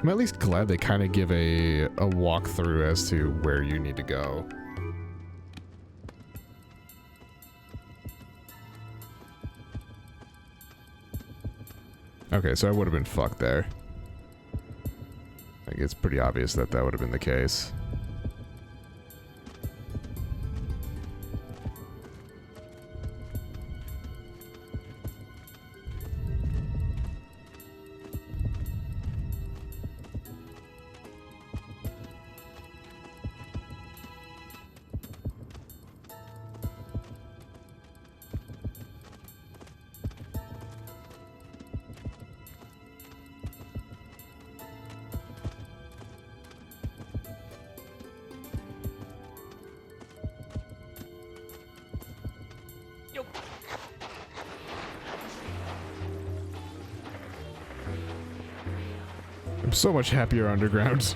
I'm at least glad they kind of give a walkthrough as to where you need to go. Okay, so I would have been fucked there. I think it's pretty obvious that that would have been the case. I'm so much happier underground.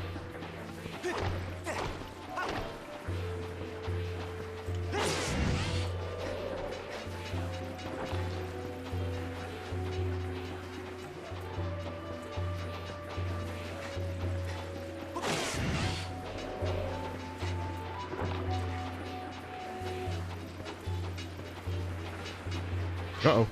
Uh-oh.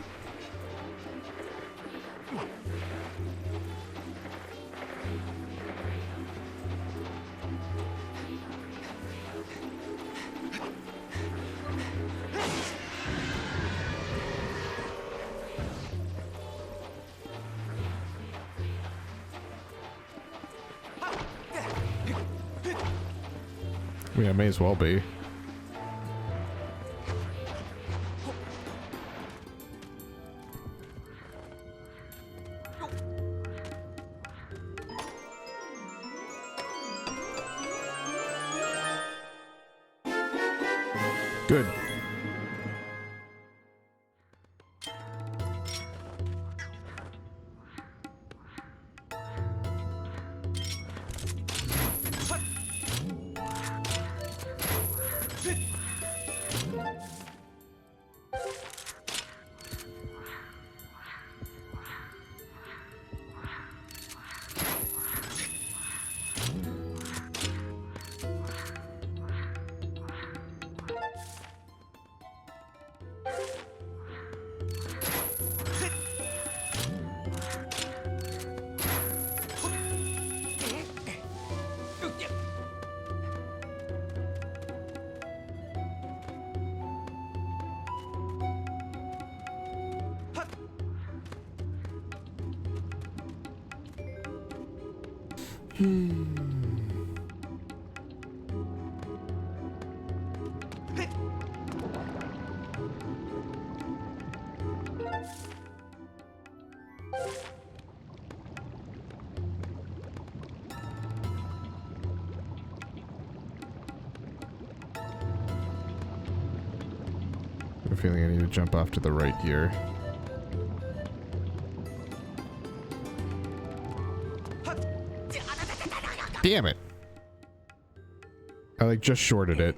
Yeah, may as well be. Good. I have a feeling I need to jump off to the right here. Damn it! I like just shorted it.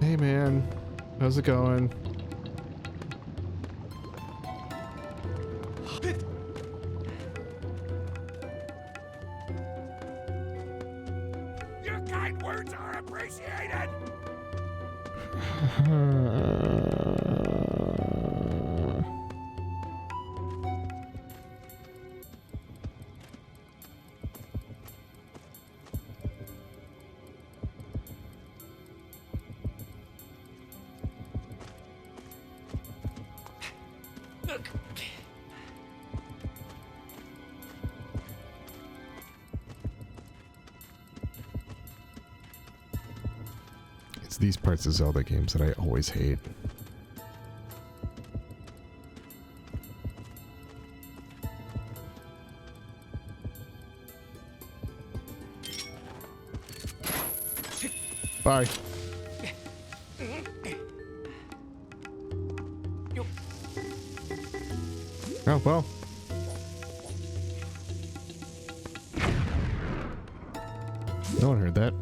Hey man, how's it going? Your kind words are appreciated. It's these parts of Zelda games that I always hate. Bye. Oh, well. No one heard that.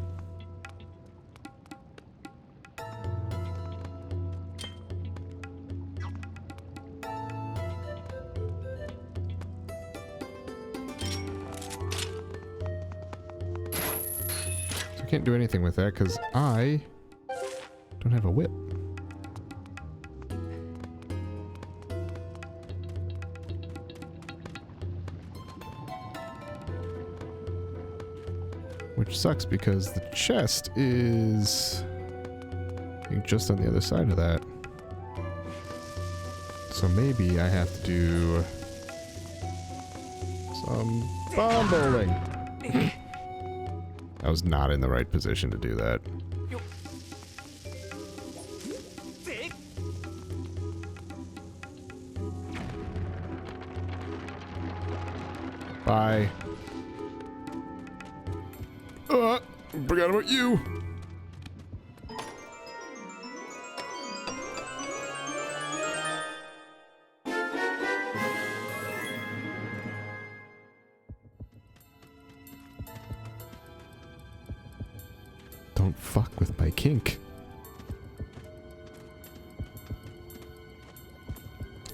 I can't do anything with that because I don't have a whip. Which sucks because the chest is I think just on the other side of that. So maybe I have to do some bomb bowling. I was not in the right position to do that. Bye. Forgot about you. Don't fuck with my kink.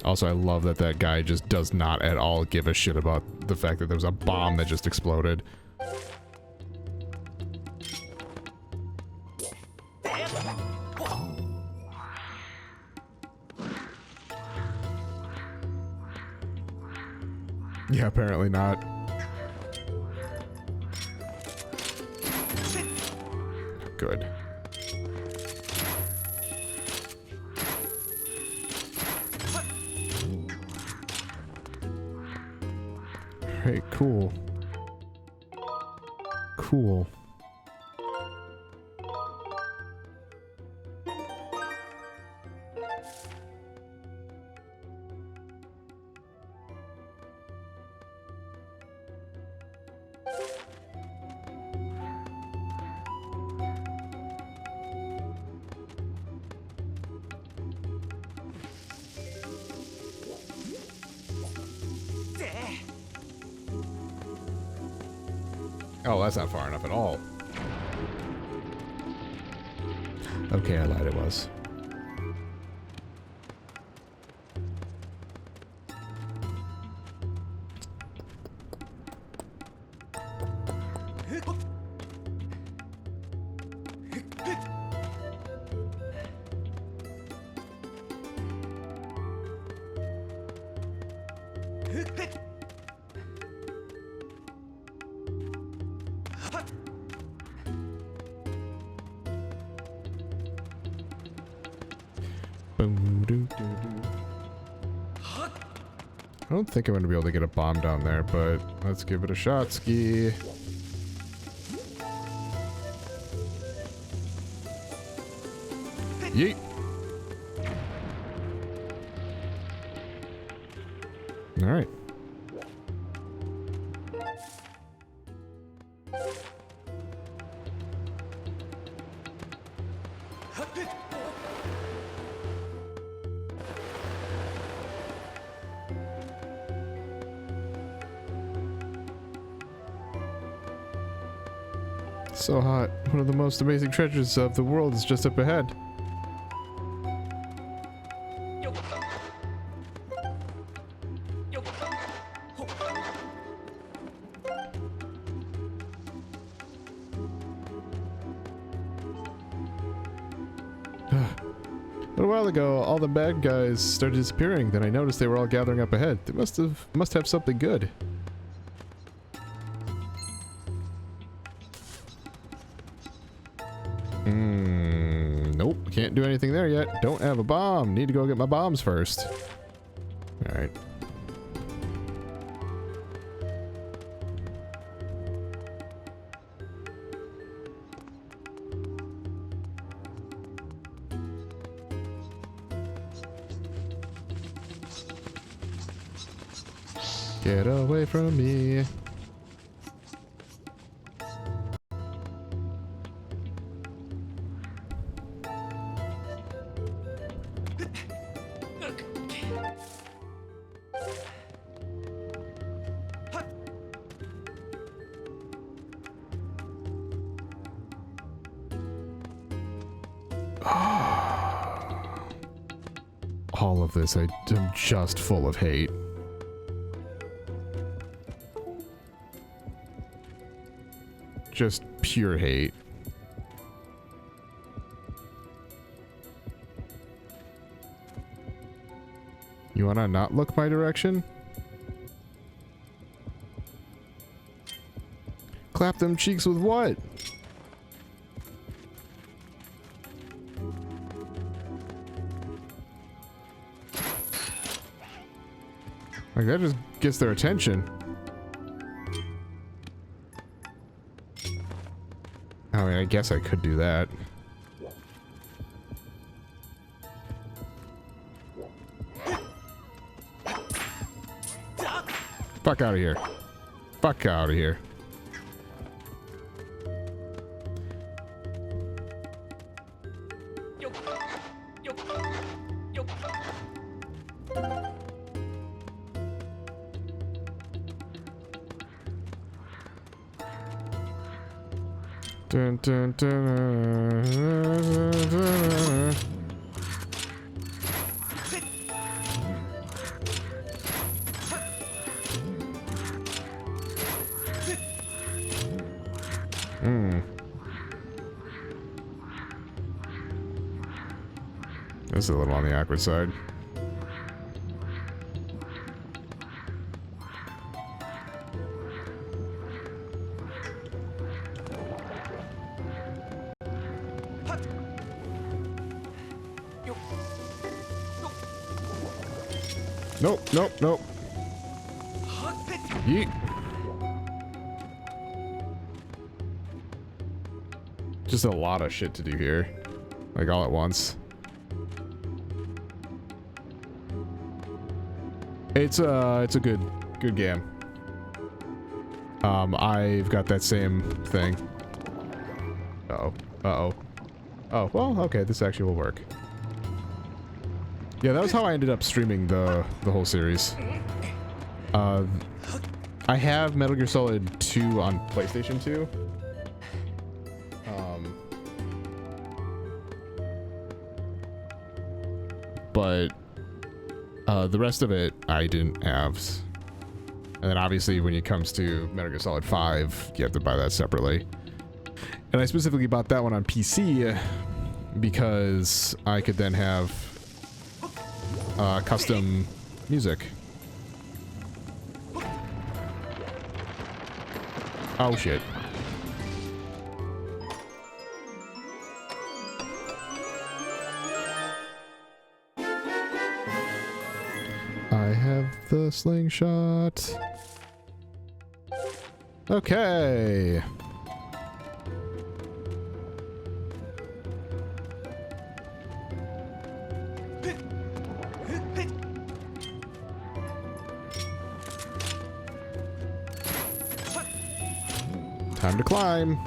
Also, I love that that guy just does not at all give a shit about the fact that there's a bomb that just exploded. Yeah, apparently not. Good. Alright, cool. Cool. Oh, that's not far enough at all. Okay, I lied, it was. I don't think I'm going to be able to get a bomb down there, but let's give it a shot, Ski. Yeet. All right. So hot. One of the most amazing treasures of the world is just up ahead. A while ago, all the bad guys started disappearing. Then I noticed they were all gathering up ahead. They must have something good. Nope, can't do anything there yet. Don't have a bomb. Need to go get my bombs first. Alright. Get away from me. All of this, I am just full of hate. Just pure hate. You wanna not look my direction? Clap them cheeks with what? Like, that just gets their attention. I mean, I guess I could do that. Fuck out of here. Fuck out of here. Dun, dun, dun, dun, dun. This is a little on the awkward side. Nope, nope, nope. Yeet. Just a lot of shit to do here. Like, all at once. It's a good game. I've got that same thing. Uh-oh. Uh-oh. Oh, well, okay, this actually will work. Yeah, that was how I ended up streaming the whole series. I have Metal Gear Solid 2 on PlayStation 2. But the rest of it I didn't have. And then obviously when it comes to Metal Gear Solid 5, you have to buy that separately. And I specifically bought that one on PC because I could then have custom music. Oh shit. I have the slingshot. Okay. Time to climb.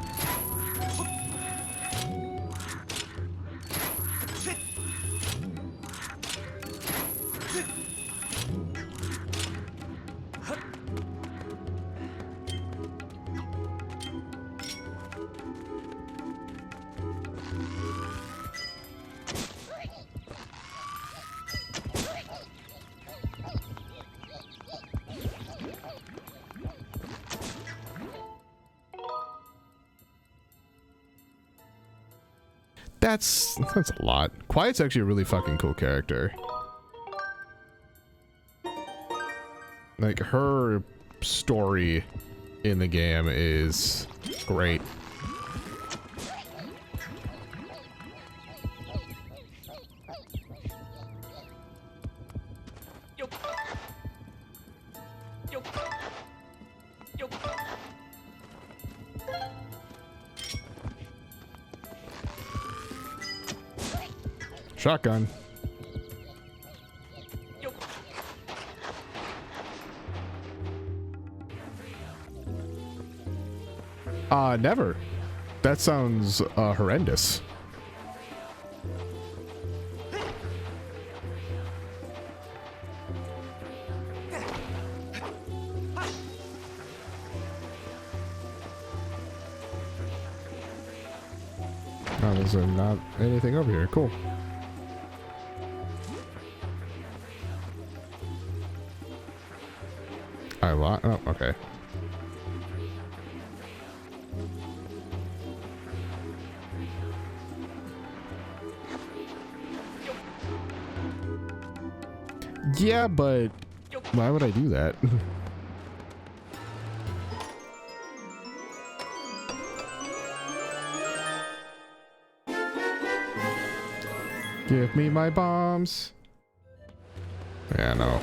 That's a lot. Quiet's actually a really fucking cool character. Like, her story in the game is great. Shotgun. Never. That sounds horrendous. Oh, there's not anything over here. Cool. Oh, okay. Yeah, but why would I do that? Give me my bombs. Yeah, no.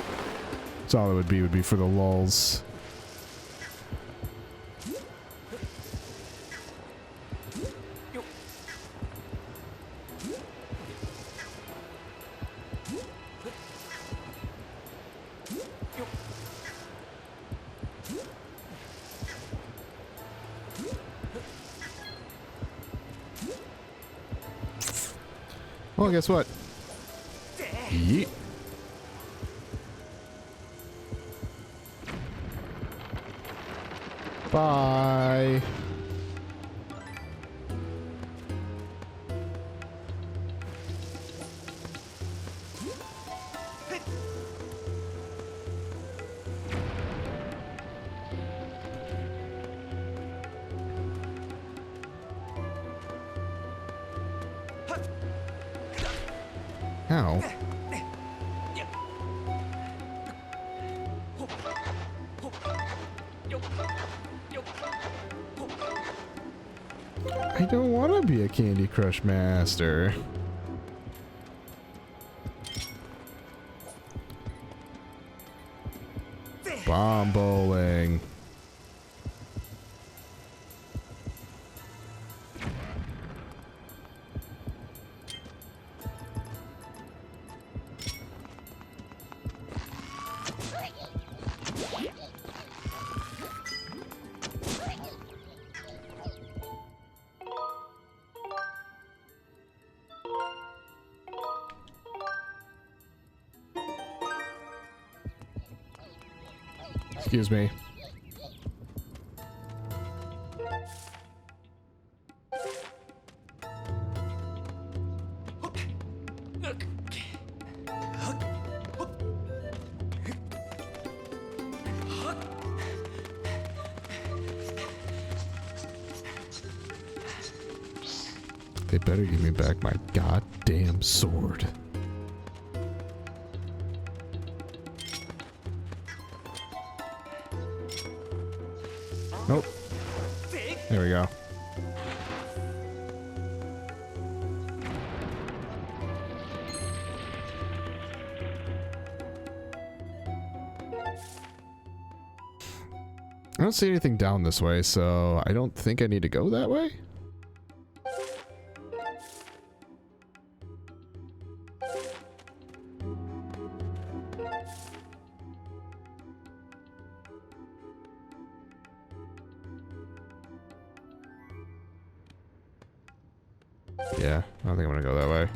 That's all it would be for the lulz. Well, guess what? Yeet. Bye. Ow. I don't want to be a Candy Crush master. Bomb bowling. Excuse me. They better give me back my goddamn sword. Nope. There we go. I don't see anything down this way, so I don't think I need to go that way. Yeah, I don't think I'm gonna go that way.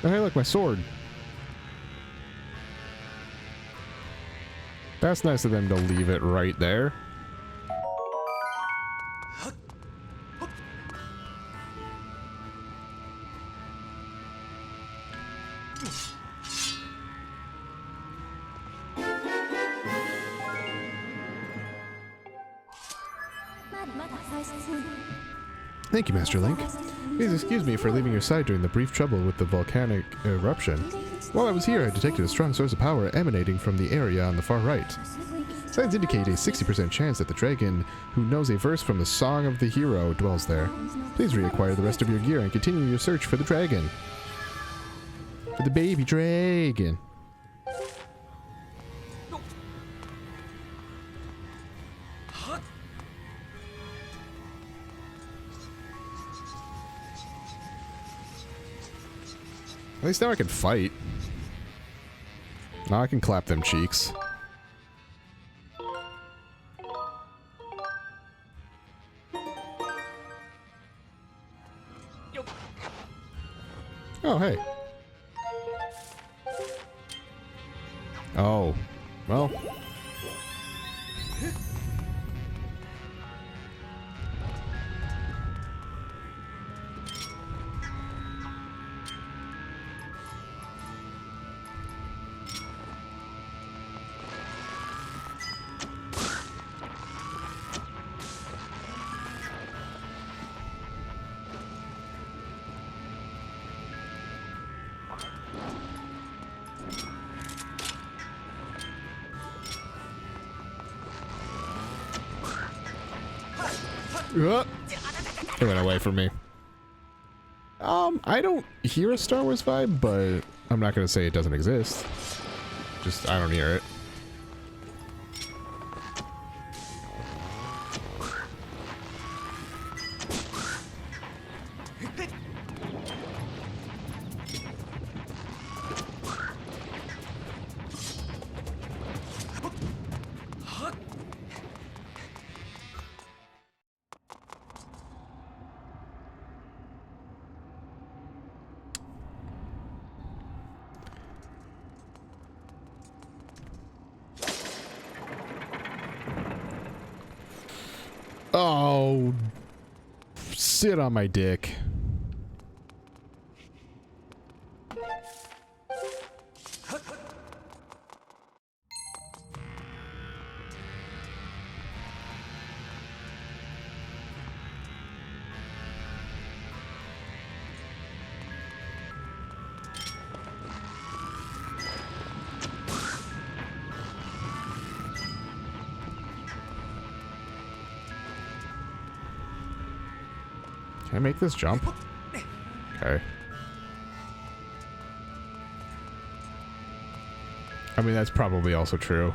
Oh, hey, look, my sword. That's nice of them to leave it right there. Thank you, Master Link. Please excuse me for leaving your side during the brief trouble with the volcanic eruption. While I was here, I detected a strong source of power emanating from the area on the far right. Signs indicate a 60% chance that the dragon, who knows a verse from the Song of the Hero, dwells there. Please reacquire the rest of your gear and continue your search for the dragon. For the baby dragon. At least now I can fight. Now I can clap them cheeks. Oh, hey. Oh. Well. It went away from me. I don't hear a Star Wars vibe, but I'm not gonna say it doesn't exist. Just, I don't hear it. Oh, sit on my dick. Can I make this jump? Okay. I mean, that's probably also true.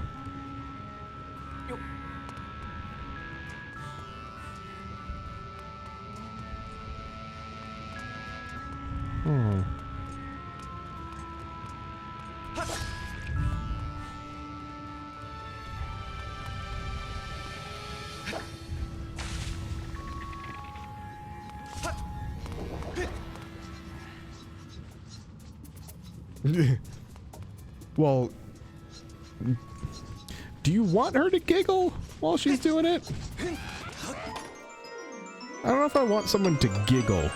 Hmm. Well, do you want her to giggle while she's doing it? I don't know if I want someone to giggle.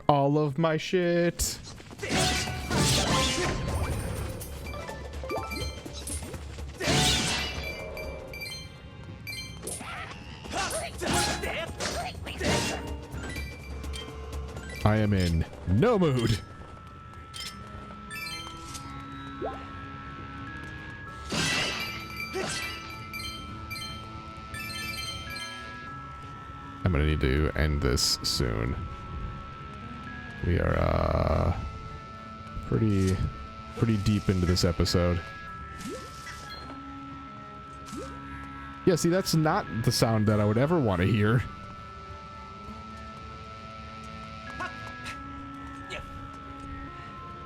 All of my shit. I am in no mood. I'm gonna need to end this soon. We are pretty deep into this episode. Yeah, see, that's not the sound that I would ever want to hear.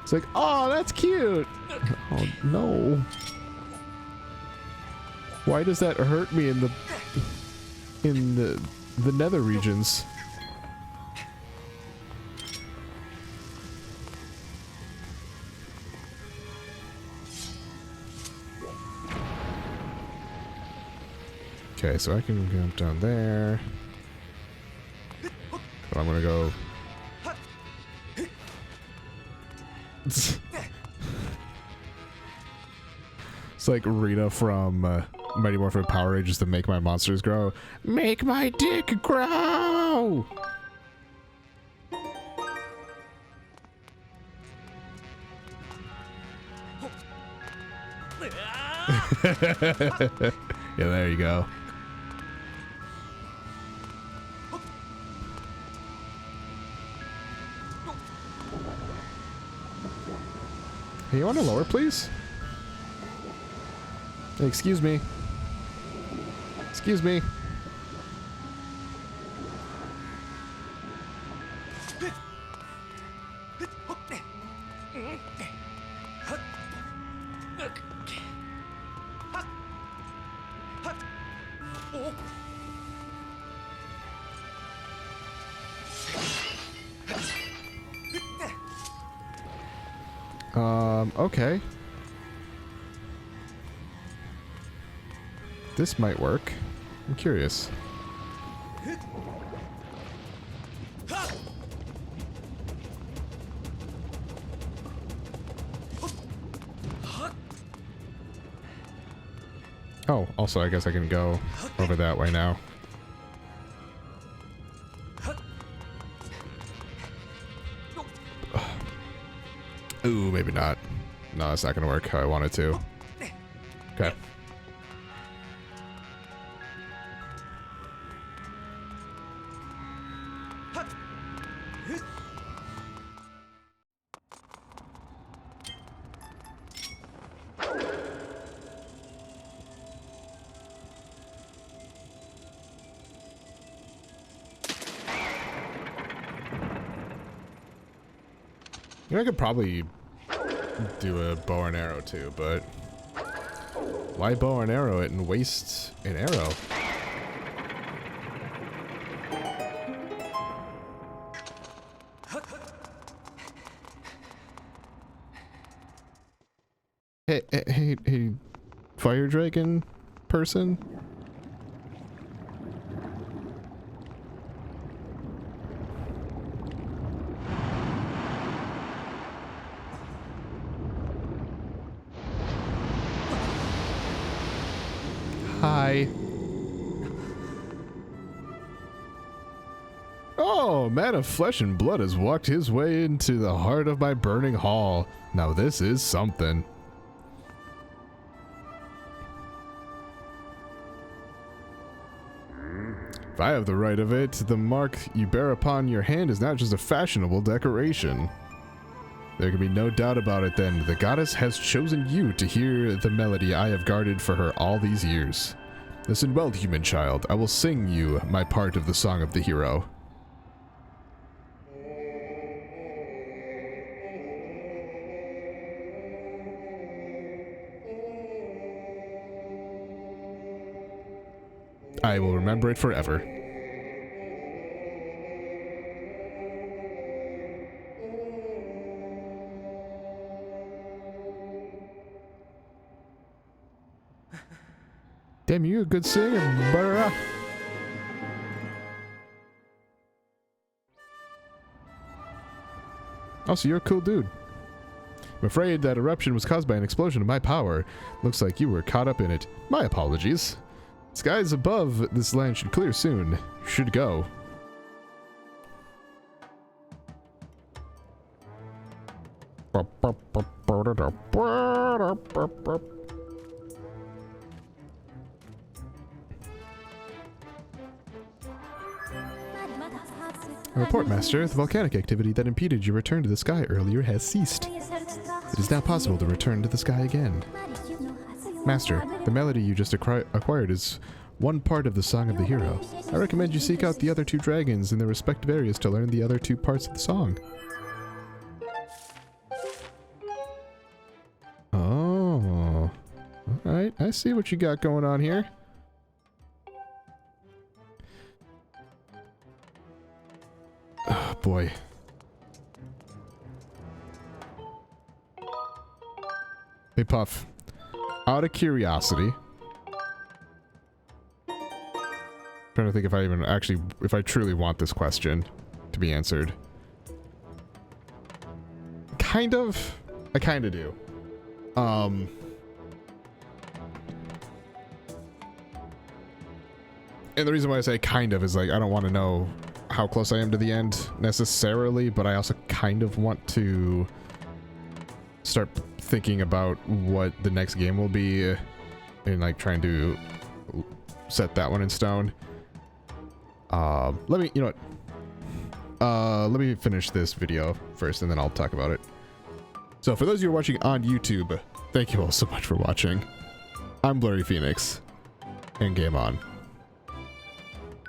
It's like, oh, that's cute. Oh no. Why does that hurt me in the nether regions? Okay, so I can jump down there. So I'm gonna go. It's like Rita from Mighty Morphin Power Rangers to make my monsters grow. Make my dick grow! Yeah, there you go. Hey, you want to lower, please? Hey, excuse me. Excuse me. Okay. This might work. I'm curious. Oh, also I guess I can go over that way now. Ooh, maybe not. No, that's not gonna work how I want it to. Okay. You know, I could probably do a bow and arrow too, but why bow and arrow it and waste an arrow? Hey, fire dragon person? Hi. Oh, man of flesh and blood has walked his way into the heart of my burning hall. Now this is something. If I have the right of it, the mark you bear upon your hand is not just a fashionable decoration. There can be no doubt about it then. The goddess has chosen you to hear the melody I have guarded for her all these years. Listen well, human child. I will sing you my part of the song of the hero. I will remember it forever. Damn, you a good singer, bruh. Also, you're a cool dude. I'm afraid that eruption was caused by an explosion of my power. Looks like you were caught up in it. My apologies. Skies above this land should clear soon. Should go. Report, Master. The volcanic activity that impeded your return to the sky earlier has ceased. It is now possible to return to the sky again. Master, the melody you just acquired is one part of the Song of the Hero. I recommend you seek out the other two dragons in their respective areas to learn the other two parts of the song. Oh. Alright, I see what you got going on here. Oh, boy. Hey, Puff. Out of curiosity. Trying to think if I even actually, if I truly want this question to be answered. Kind of. I kind of do. And the reason why I say kind of is like, I don't want to know how close I am to the end necessarily, but I also kind of want to start thinking about what the next game will be and like trying to set that one in stone. Let me, you know what? Let me finish this video first and then I'll talk about it. So for those of you who are watching on YouTube, thank you all so much for watching. I'm Blurry Phoenix, and game on.